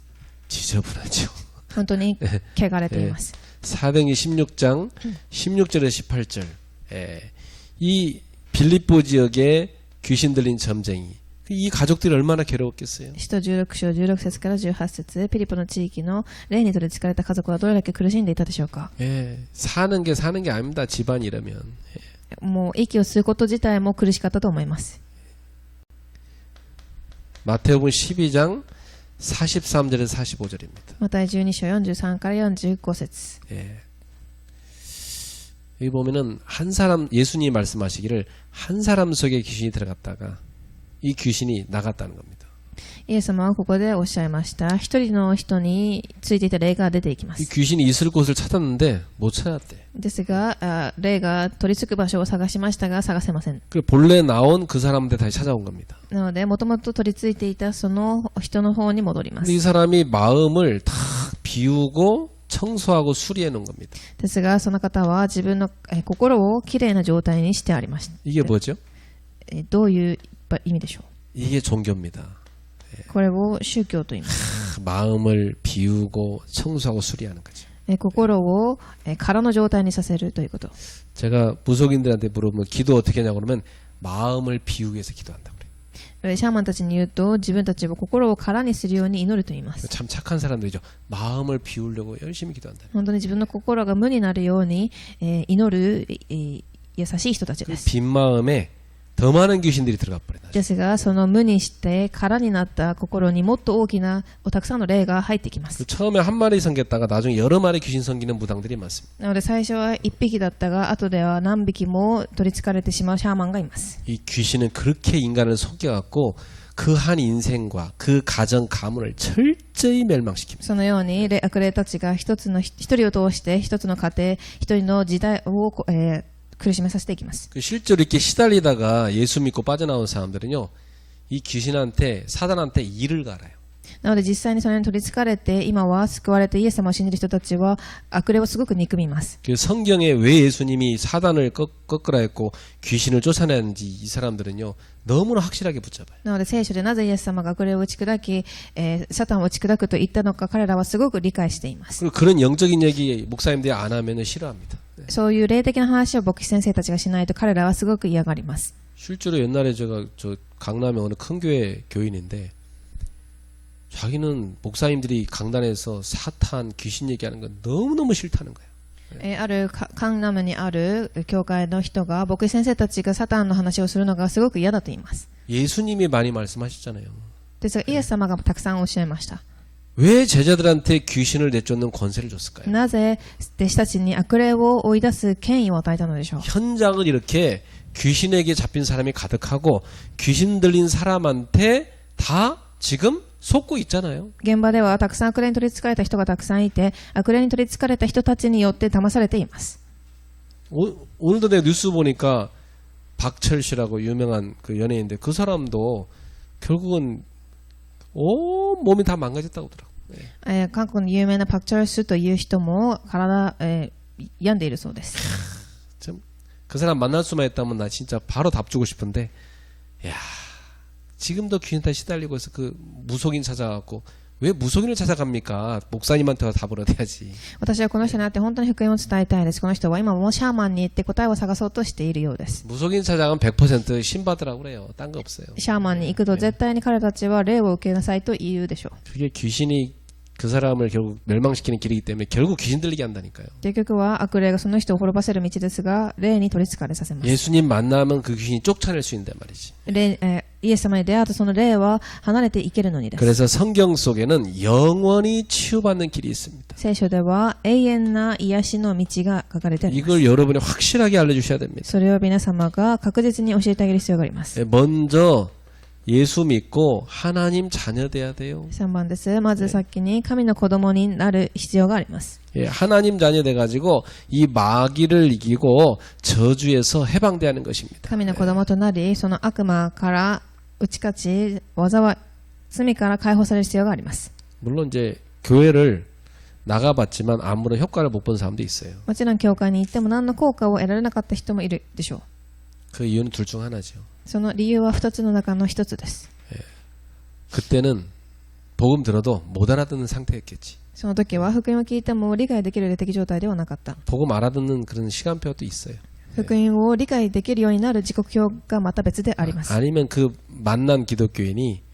지저분하죠. 本当に汚れています。 사도행전 16장 16절에서 18절. 이 빌립보 지역에 귀신 들린 점쟁이. 이 가족들이 얼마나 괴로웠겠어요. 使徒16章16節から18節、ピリポの地域の霊に取り憑かれた家族はどれだけ苦しんでいたでしょうか。 사는 게 아닙니다. 집안이 이러면. もう息を吸うこと自体も苦しかったと思います。 마태복음 12장 43절에서 45절입니다. マタイ12章43から45節。 여기 보면은 한 사람 예수님이 말씀하시기를 한 사람 속에 귀신이 들어갔다가 이 귀신이 나갔다는 겁니다. イエス様はここでおっしゃいました。一人の人についていた霊が出ていきま 이 す。 귀신이 있을 곳을 찾았는데 못 찾았대. ですが、霊が取り付く場所を探しましたが探せません。 그 본래 나온 그 사람한테 다시 찾아온 겁니다. なので、もともと取り付いていたその人の方に戻りま 근데 이 す。 사람이 마음을 다 비우고 청소하고 수리해 놓은 겁니다. ですが、その方は自分の心をきれいな状態にしてありました。 이게 뭐죠? どういう意味でしょ 이게 종교입니다. う。これを宗教と言います。 마음을 비우고 청소하고 수리하는 거죠. 心を空の状態にさせるということ。 제가 무속인들한테 물어보면 기도 어떻게 하냐고 그러면 마음을 비우기 위해서 기도한다고 그래요. シャーマンたちに言うと自分たちは心を空にするように祈ると言います。 참 착한 사람들이죠. 마음을 비우려고 열심히 기도한다. 本当に自分の心が無になるように祈る優しい人たち 그 です。 빈 마음에 더 많은 귀신들이 들어가 버려요. ですが、その無にして空になった心にもっと大きなたくさんの霊が入ってきます。 그 처음에 한 마리 섬겼다가 나중에 여러 마리 귀신 섬기는 무당들이 많습니다. なので最初は1匹だったが、後では何匹も取り憑かれてしまうシャーマンがいます。 이 귀신은 그렇게 인간을 속여갖고 그 한 인생과 그 가정 가문을 철저히 멸망시킵니다. そのように悪霊たちが一人を通して一つの家庭、一人の時代を苦しめさせていきます。 그 실제로 이렇게 시달리다가 예수 믿고 빠져나온 사람들은요, 이 귀신한테 사단한테 일을 갈아요. なので実際にそれに取り憑かれて今は救われてイエス様を信じる人たちは悪霊をすごく憎みます。 그 성경에 왜 예수님이 사단을 꺾으라 했고 귀신을 쫓아내는지 이 사람들은요 너무나 확실하게 붙잡아요. なので聖書でなぜイエス様が悪霊を打ち砕き、サタンを打ち砕くと言ったのか彼らはすごく理解しています。 그리고 그런 영적인 얘기 목사님들이 안 하면은 싫어합니다. そういう霊的な話を牧師先生たちがしないと彼らはすごく嫌がります。 실제로 옛날에 제가 저 강남에 어느 큰 교회 교인인데 자기는 목사님들이 강단에서 사탄 귀신 얘기하는 건 너무너무 싫다는 거예요. あるカンナムにある教会の人が牧師先生たちがサタンの話をするのがすごく嫌だと言います。 예수님이 많이 말씀하셨잖아요. ですがイエス様がたくさんおっしゃいました。 왜 제자들한테 귀신을 내쫓는 권세를 줬을까요? なぜ弟子たちに悪霊を追い出す権威を与えたのでしょう。 현장은 이렇게 귀신에게 잡힌 사람이 가득하고 귀신 들린 사람한테 다 지금 속고 있잖아요. 現場ではたくさん悪霊に取り憑かれた人がたくさんいて悪霊に取り憑かれた人たちによって騙されています。 오늘도 내가 뉴스 보니까 박철씨라고 유명한 그 연예인인데 그 사람도 결국은 온 몸이 다 망가졌다고 하더라고요. 韓国の有名なパク・チョルスという人も体、病んでいるそうです。 참, 그 사람 만날 수만 있다면 나 진짜 바로 답 주고 싶은데, 야, 지금도 귀신한테 시달리고 해서 그 무속인 찾아갖고 왜 무속인을 찾아갑니까? 목사님한테 답을 얻어야지. 私はこの人に会って本当に福音を伝えたいです。この人は今もシャーマンに行って答えを探そうとしているようです。 무속인 찾아가면 100% 신받으라고 그래요. 딴 거 없어요. シャーマンに行くと絶対に彼たちは霊を受けなさいと言うでしょう。 그게 귀신이 그 사람을 결국 멸망시키는 길이기 때문에 결국 귀신 들리게 한다니까요. 結局は悪霊がその人を滅ばせる道ですが、霊に取り憑かれさせます。 예수님 만나면 그 귀신이 쫓아낼 수 있단 말이지. イエス様に出会うとその霊は離れていけるのにです。 그래서 성경 속에는 영원히 치유받는 길이 있습니다. 聖書では永遠な癒しの道が書かれてあります。 이걸 여러분이 확실하게 알려주셔야 됩니다. それを皆様が確実に教えてあげる必要があります。 먼저 예수 믿고 하나님 자녀 돼야 돼요. 3番です。まず先に神の子供になる必要があります。 예, 하나님 자녀 돼가지고 이 마귀를 이기고 저주에서 해방되는 것입니다. 神の子供となり、その悪魔から打ち勝ち、罪から解放される必要があります。 물론 이제 교회를 나가봤지만 아무런 효과를 못 본 사람도 있어요. もちろん教会に行っても何の効果を得られなかった人もいるでしょう。 그 이유는 둘 중 하나죠. その理由は2つの中の1つです。 그때는 복음 들어도 못 알아듣는 상태였겠지. その時は福音を聞いても理解できる霊的状態ではなかった。 복음 알아듣는 그런 시간표도 있어요. 福音を理解できるようになる時刻表がまた別であります。 아니면 그 만난 기독교인이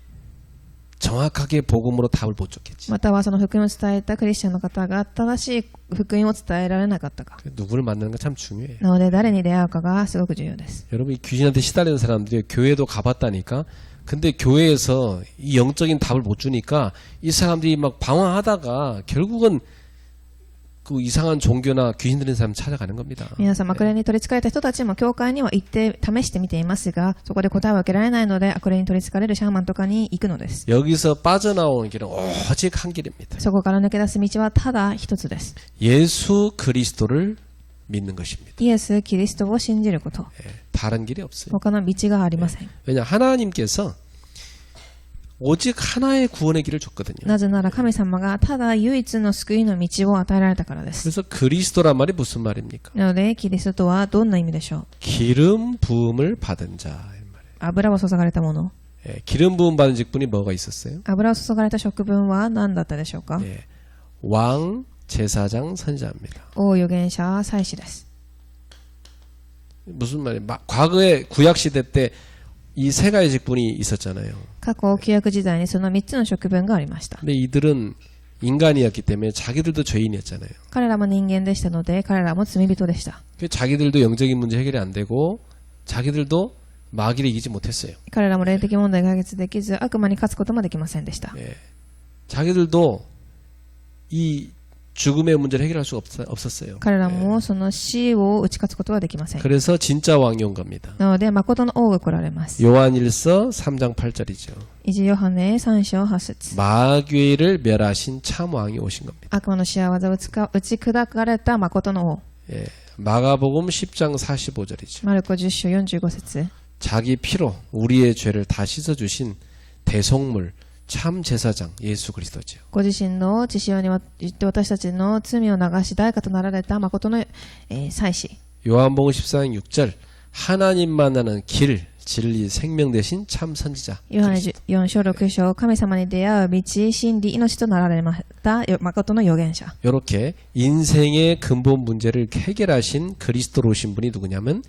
정확하게 복음으로 답을 못 줬겠지. またはその福音を伝えたクリスチャンの方が正しい福音を伝えられなかったか。 누구를 만나는 거 참 중요해요. なので誰に出会うかがすごく重要です。 여러분이 귀신한테 시달리는 사람들이 교회도 가봤다니까. 근데 교회에서 이 영적인 답을 못 주니까 이 사람들이 막 방황하다가 결국은 그 이상한 종교나 귀신 들린 사람 찾아가는 겁니다. 皆様、悪霊に取り憑かれた人たちも教会には行って試してみていますが、そこで答えを受けられないので悪霊に取り憑かれるシャーマンとかに行くのです。 여기서 빠져나오는 길은 오직 한 길입니다. そこから抜け出す道はただ一つです。 예수 그리스도를 믿는 것입니다. イエス・キリストを信じること。 다른 길이 없어요. 他の道がありません。 왜냐 하나님께서 오직 하나의 구원의 길을 줬거든요. なぜなら神様がただ唯一の救いの道を与えられたからです。 그래서 그리스도란 말이 무슨 말입니까? なので、キリストとはどんな意味でしょう。 기름 부음을 받은 자. 油を注がれたもの。 예, 기름 부음 받은 직분이 뭐가 있었어요? 油を注がれた職分は何だったでしょうか。 예, 왕, 제사장, 선지자입니다. 王預言者、祭司です。 무슨 말이에요? 과거에 구약 시대 때 이 세 가지 직분이 있었잖아요. 過去、旧約時代にその3つの職分がありました。 근데 이들은 인간이었기 때문에 자기들도 죄인이었잖아요. 彼らも人間でしたので、彼らも罪人でした。 자기들도 영적인 문제 해결이 안 되고 자기들도 마귀를 이기지 못했어요. 彼らも霊的問題が解決できず、悪魔に勝つこともできませんでした。 예, 자기들도 이 죽음의 문제를 해결할 수 없었어요. 彼らもその死を打ち勝つことはできません。 그래서 진짜 왕이 온 겁니다. なので、誠の王が来られます。 요한일서 3장 8절이죠. 1ヨハネ3章8節 마귀를 멸하신 참 왕이 오신 겁니다. 悪魔の仕業を打ち砕かれた誠の王。 예, 마가복음 10장 45절이죠. マルコ10章45節 자기 피로 우리의 죄를 다 씻어주신 대속물 참 제사장 예수 그리스도죠. ご自身の血潮によって私たちの罪を流し代価となられた誠の、祭司。 요한복음 14장 6절 하나님만 아는 길, 진리, 생명 되신 참 선지자. ヨハネ4章6章神様に出会う道、真理、命となられました誠の預言者。 이렇게 인생의 근본 문제를 해결하신 그리스도로 오신 분이 누구냐면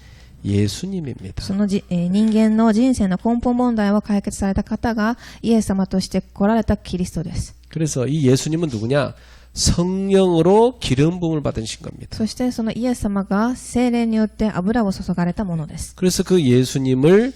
예수님입니다. その人間の人生の根本問題を解決された方がイエス様として来られたキリストです。 그래서 이 예수님은 누구냐? 성령으로 기름 부음을 받으신 겁니다. そしてそのイエス様が聖霊によって油を注がれたものです。 그래서 그 예수님을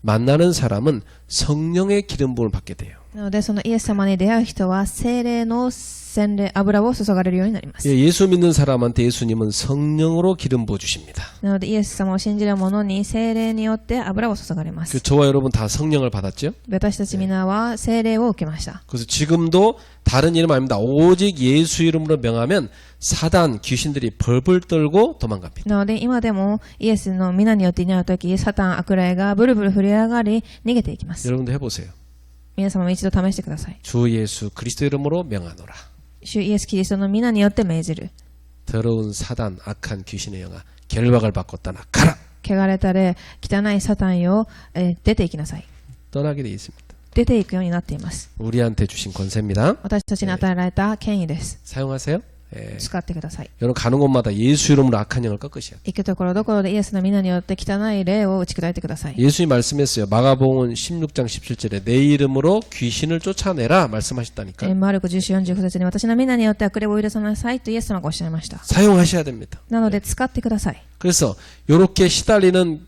만나는 사람은 성령의 기름 부음을 받게 돼요. なので、そのイエス様に出会う人は、聖霊の洗礼、油を注がれるようになります。 예, 예수 믿는 사람한테 예수님은 성령으로 기름 부어 주십니다. なので、イエス様を信じる者に聖霊によって油を注がれま 그 す。 저와 여러분 다 성령을 받았죠? 私たち皆は聖霊を受けました。 그래서 지금도 다른 이름 아닙니다. 오직 예수 이름으로 명하면 사단, 귀신들이 벌벌 떨고 도망갑니다. なので、今でもイエスの皆によって祈るとき、サタン、悪霊がブルブル震え上がり、逃げていきます。 여러분도 해보세요. 皆様も一度試してください。 주 예수 그리스도 이름으로 명하노라. 主イエス・キリストの皆によって命じる。 더러운 사단, 악한 귀신의 영아, 결박을 받고 떠나가라. 汚れた霊、汚いサタンよ、出ていきなさい。 떠나게 돼 있습니다. 出ていくようになっています。 우리한테 주신 권세입니다. 私たちに与えられた権威です。 사용하세요. 예. 使ってください。 여러분 가는 곳마다 예수 이름으로 악한 영을 꺾으셔야 돼요. 行くところどころでイエスの皆によって汚い霊を打ち砕いてください。 예수님이 말씀했어요. 마가복음 16장 17절에 내 이름으로 귀신을 쫓아내라 말씀하셨다니까. マルコ10章45節に私の皆によって悪霊を許さなさいとイエス様がおっしゃいました。 사용하셔야 됩니다. なので使ってください。 그래서 이렇게 시달리는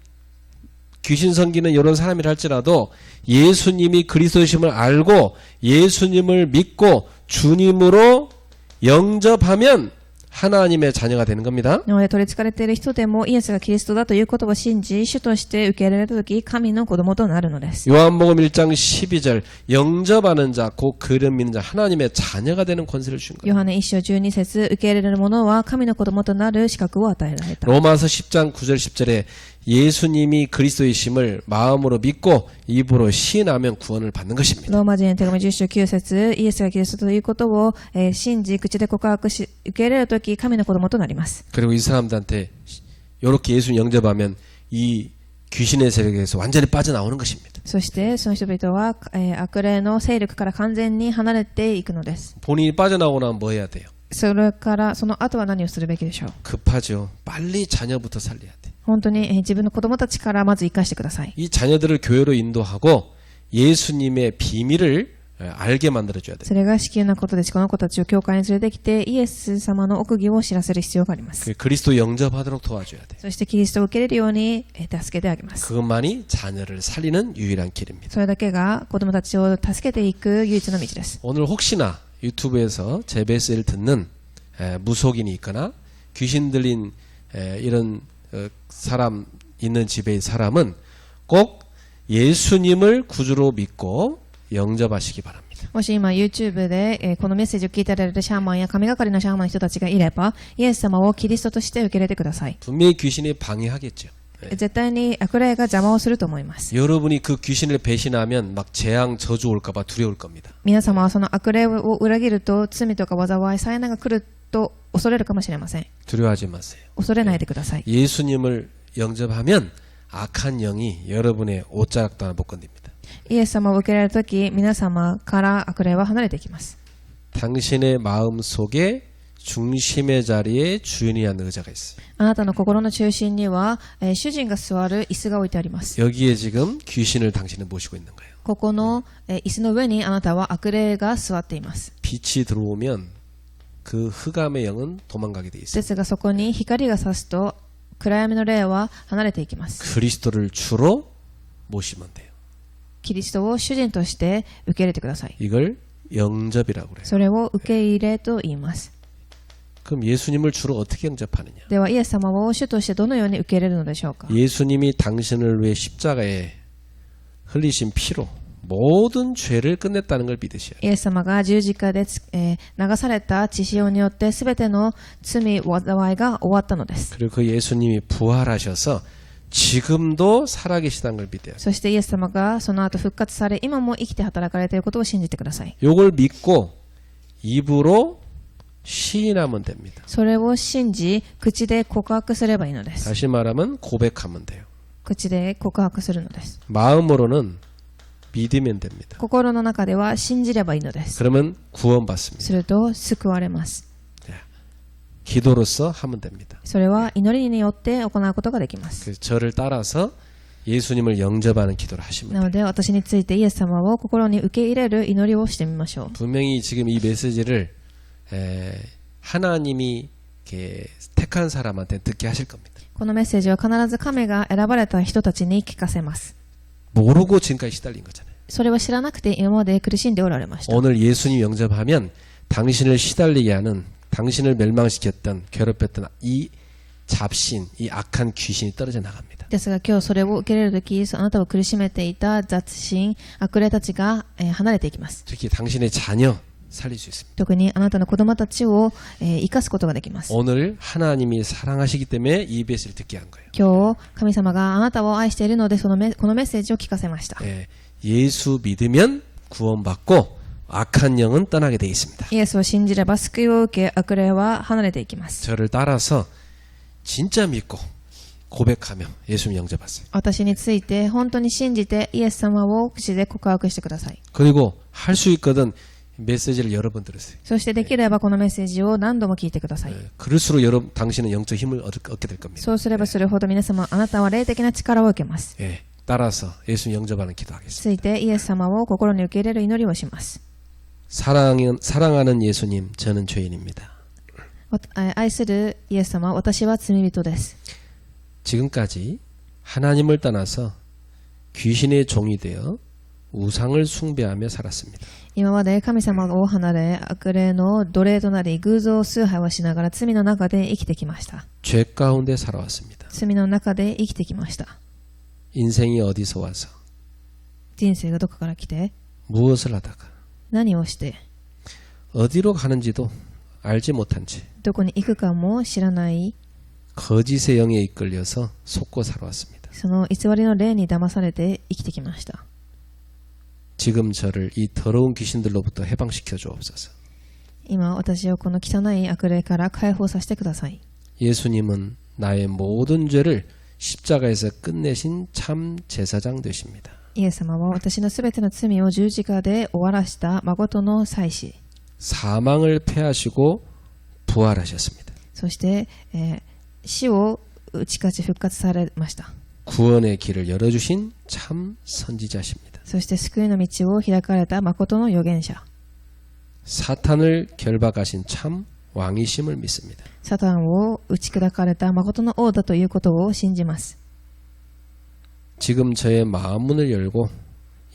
귀신 섬기는 이런 사람이라 할지라도 예수님이 그리스도이심을 알고 예수님을 믿고 주님으로 영접하면 하나님의 자녀가 되는 겁니다. なので取り憑かれている人でもイエスがキリストだということを信じ、主として受け入れられたとき、神の子供となるのです。 요한복음 1장 12절 영접하는 자, 곧 그를 믿는 자 하나님의 자녀가 되는 권세를 주는 거예요. ヨハネ1章12節受け入れられる者は神の子供となる資格を与えられた。 로마서 10장 9절 10절에 예수님이 그리스도이심을 마음으로 믿고 입으로 시인하면 구원을 받는 것입니다. ローマ人への手紙10章9節イエスがキリストということを、信じ、口で告白し、受け入れるとき、神の子供となります。 그리고 이 사람들한테 이렇게 예수님 영접하면 이 귀신의 세력에서 완전히 빠져나오는 것입니다. そして、その人々は、悪霊の勢力から完全に離れていくのです。 본인이 빠져나오고 나면 뭐 해야 돼요? それから、その後は何をするべきでしょう。 급하죠. 빨리 자녀부터 살려야 돼. 本当に、自分の子供たちからまず生かしてください。 이 자녀들을 교회로 인도하고 예수님의 비밀을 알게 만들어줘야 돼요. それが至急なことです。この子たちを教会に連れてきて、イエス様の奥義を知らせる必要があります。 그리스도 영접하도록 도와줘야 돼요. そしてキリストを受け入れるように助けてあげます。 그것만이 자녀를 살리는 유일한 길입니다. それだけが子供たちを助けていく唯一の道です。 오늘 혹시나 유튜브에서 제 메시지를 듣는 무속인이 있거나 귀신 들린 이런 사람 있는 집의 사람은 꼭 예수님을 구주로 믿고 영접하시기 바랍니다. もし今 YouTube で、このメッセージを聞いておられるシャーマンや神がかりのシャーマンの人たちがいれば、イエス様をキリストとして受け入れてください。 분명히 귀신이 방해하겠죠. 絶対に悪霊が邪魔をすると思います。 여러분이 그 귀신을 배신하면 막 재앙 저주 올까봐 두려울 겁니다. 皆様はその悪霊を裏切ると罪とか災い、災難が来ると恐れるかもしれません。 두려워하지 마세요. 恐れないでください。 예수님을 영접하면 악한 영이 여러분의 옷자락도 하나 못 건듭니다. イエス様を受け入れるとき、皆様から悪霊は離れていきます。 당신의 마음 속에 중심의 자리에 주인이 앉는 의자가 있어요. あなたの心の中心には、主人が座る椅子が置いてあります。 여기에 지금 귀신을 당신은 모시고 있는 거예요. ここの、椅子の上にあなたは悪霊が座っています。 빛이 들어오면 그 흑암의 영은 도망가게 돼 있어요. ですがそこに光が差すと暗闇の霊は離れていきます。 그리스도를 주로 모시면 돼요. キリストを主人として受け入れてください。 이걸 영접이라고 그래요. それを受け入れと言います。 그럼 예수님을 주로 어떻게 영접하느냐? ではイエス様を主としてどのように受け入れるのでしょうか。 예수님이 당신을 위해 십자가에 흘리신 피로 모든 죄를 끝냈다는 걸 믿으셔야 돼요. イエス様が十字架で、流された血潮によってすべての罪、災いが終わったのです。 그리고 그 예수님이 부활하셔서 지금도 살아계시다는 걸 믿어요. そしてイエス様がその後復活され、今も生きて働かれていることを信じてください。 요걸 믿고 입으로 시인하면 됩니다. それを信じ、口で告白すればいいのです。 다시 말하면 고백하면 돼요. 口で告白するのです。 마음으로는 믿으면 됩니다. 心の中では信じればいいのです。 그러면 구원받습니다. すると救われます。 기도로서 하면 됩니다. それは祈りによって行うことができます。 그래서 저를 따라서 예수님을 영접하는 기도를 하시면 な 돼요. ので私についてイエス様を心に受け入れる祈りをしてみましょう。 분명히 지금 이 메시지를 하나님이 이렇게 택한 사람한테 듣게 하실 겁니다. このメッセージは必ず神が選ばれた人たちに聞かせます。 모르고 지금까지 시달린 거잖아요. それは知らなくて今まで苦しんでおられました。 오늘 예수님 영접하면 당신을 시달리게 하는, 당신을 멸망시켰던, 괴롭혔던 이 잡신, 이 악한 귀신이 떨어져 나갑니다. ですが今日それを受け入れるとき、あなたを苦しめていた雑心、悪霊たちが離れていきます。 특히 당신의 자녀 살릴 수 있습니다. 特にあなたの子供たちを生かすことができます。 오늘 하나님이 사랑하시기 때문에 이 메시지를 듣게 한 거예요. 今日神様があなたを愛しているのでこのメッセージを聞かせました。 예수 믿으면 구원받고 악한 영은 떠나게 되어 있습니다. イエスを信じれば救いを受け、悪霊は離れていきます。 저를 따라서 진짜 믿고 고백하며 예수님 영접하세요. 私について本当に信じてイエス様を口で告白してください。 그리고 할 수 있거든 메시지를 여러 번 들으세요. そしてできればこのメッセージを何度も聞いてください。 그럴수록 여러분 당신은 영적 힘을 얻게 될 겁니다. そうすればするほど皆様、あなたは霊的な力を受けます。 따라서 예수님 영접하는 기도하겠습니다. ついてイエス様を心に受け入れる祈りをします。 사랑하는 예수님, 저는 죄인입니다. 愛するイエス様、私は罪人です。 지금까지 하나님을 떠나서 귀신의 종이 되어 우상을 숭배하며 살았습니다. 今まで神様を離れ、悪霊の奴隷となり、偶像崇拝をしながら罪の中で生きてきました。 죄 가운데 살아왔습니다. 罪の中で生きてきました。 인생이 어디서 와서 人生がどこから来て、 무엇을 하다가 何をして、 어디로 가는지도 알지 못한 채 どこに行くかも知らない、 거짓의 영에 이끌려서 속고 살아왔습니다. その偽りの霊に騙されて生きてきました。 지금 저를 이 더러운 귀신들로부터 해방시켜 주옵소서. 今、私をこの汚い悪霊から解放させてください。 예수님은 나의 모든 죄를 십자가에서 끝내신 참 제사장 되십니다. イエス様は私のすべての罪を十字架で終わらした誠の祭司。 사망을 패하시고 부활하셨습니다. そして、死を打ち勝ち復活されました。 구원의 길을 열어주신 참 선지자십니다. そして救いの道を開かれた誠の預言者。 사탄을 결박하신 참 왕이심을 믿습니다. サタンを打ち砕かれた誠の王だということを信じます。 지금 저의 마음문을 열고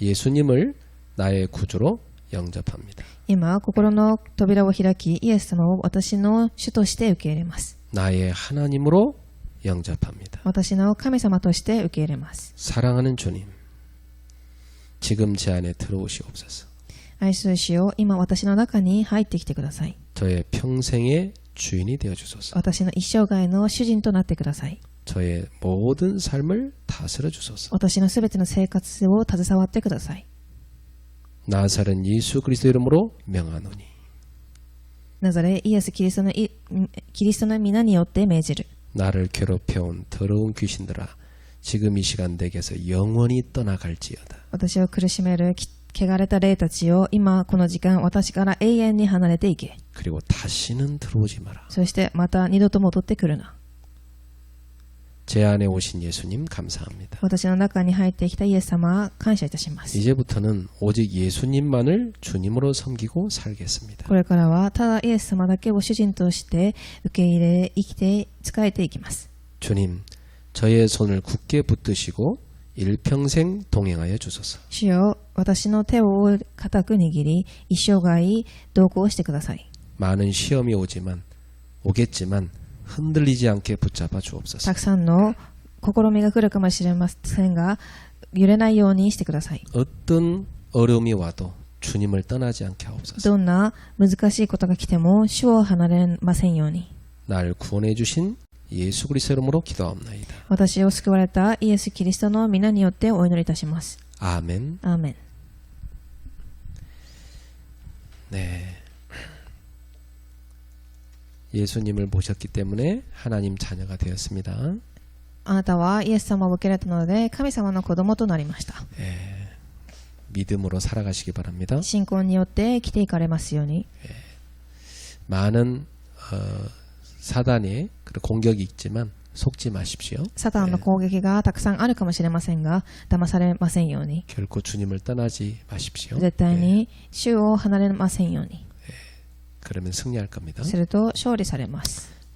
예수님을 나의 구주로 영접합니다. 今、心の扉を開き、イエス様を私の主として受け入れます。 나의 하나님으로 영접합니다. 私の神様として受け入れます。 사랑하는 주님, 지금 제 안에 들어오시옵소서. 愛する主よ、今私の中に入ってきてください。 저의 평생의 주인이 되어 주소서. 私の一生涯の主人となってください。 저의 모든 삶을 다스려 주소서. 私のすべての生活を携わってください。 나사렛 예수 그리스도 이름으로 명하노니. ナザレイエスキリストの皆によって命じる。 나를 괴롭혀온 더러운 귀신들아, 지금 이 시간 내게서 영원히 떠나갈지어다. 私を苦しめる汚れた霊たちを今この時間私から永遠に離れていけ。 그리고 다시는 들어오지 마라. そしてまた二度と戻ってくるな。 제 안에 오신 예수님 감사합니다. 私の中に入ってきたイエス様、感謝いたします。 이제부터는 오직 예수님만을 주님으로 섬기고 살겠습니다. これからはただイエス様だけを主人として受け入れ、生きて、仕えていきます。 주님, 저의 손을 굳게 붙드시고 일평생 동행하여 주소서. 主よ、私の手を固く握り、一生涯同行してください。 많은 시험이 오겠지만 흔들리지 않게 붙잡아 주옵소서. たくさんの試みが来るかもしれませんが、揺れないようにしてください。 어떤 어려움이 와도 주님을 떠나지 않게 하옵소서. どんな難しいことが来ても主を離れませんように。 날 구원해 주신 예수 그리스도 이름으로 기도합나이다. 私を救われたイエス・キリストの皆によってお祈りいたします。 아멘. アーメン。 네. 예수님을 모셨기 때문에 하나님 자녀가 되었습니다. あなたはイエス様を受け入れたので神様の子供となりました。 믿음으로 살아가시기 바랍니다. 信仰によって生きていかれますように。 많은 사단의 공격이 있지만 속지 마십시오. サタンの攻撃がたくさんあるかもしれませんが、騙されませんように。 결코 주님을 떠나지 마십시오. 絶対に主を離れませんように。 그러면 승리할 겁니다. すると勝利されます。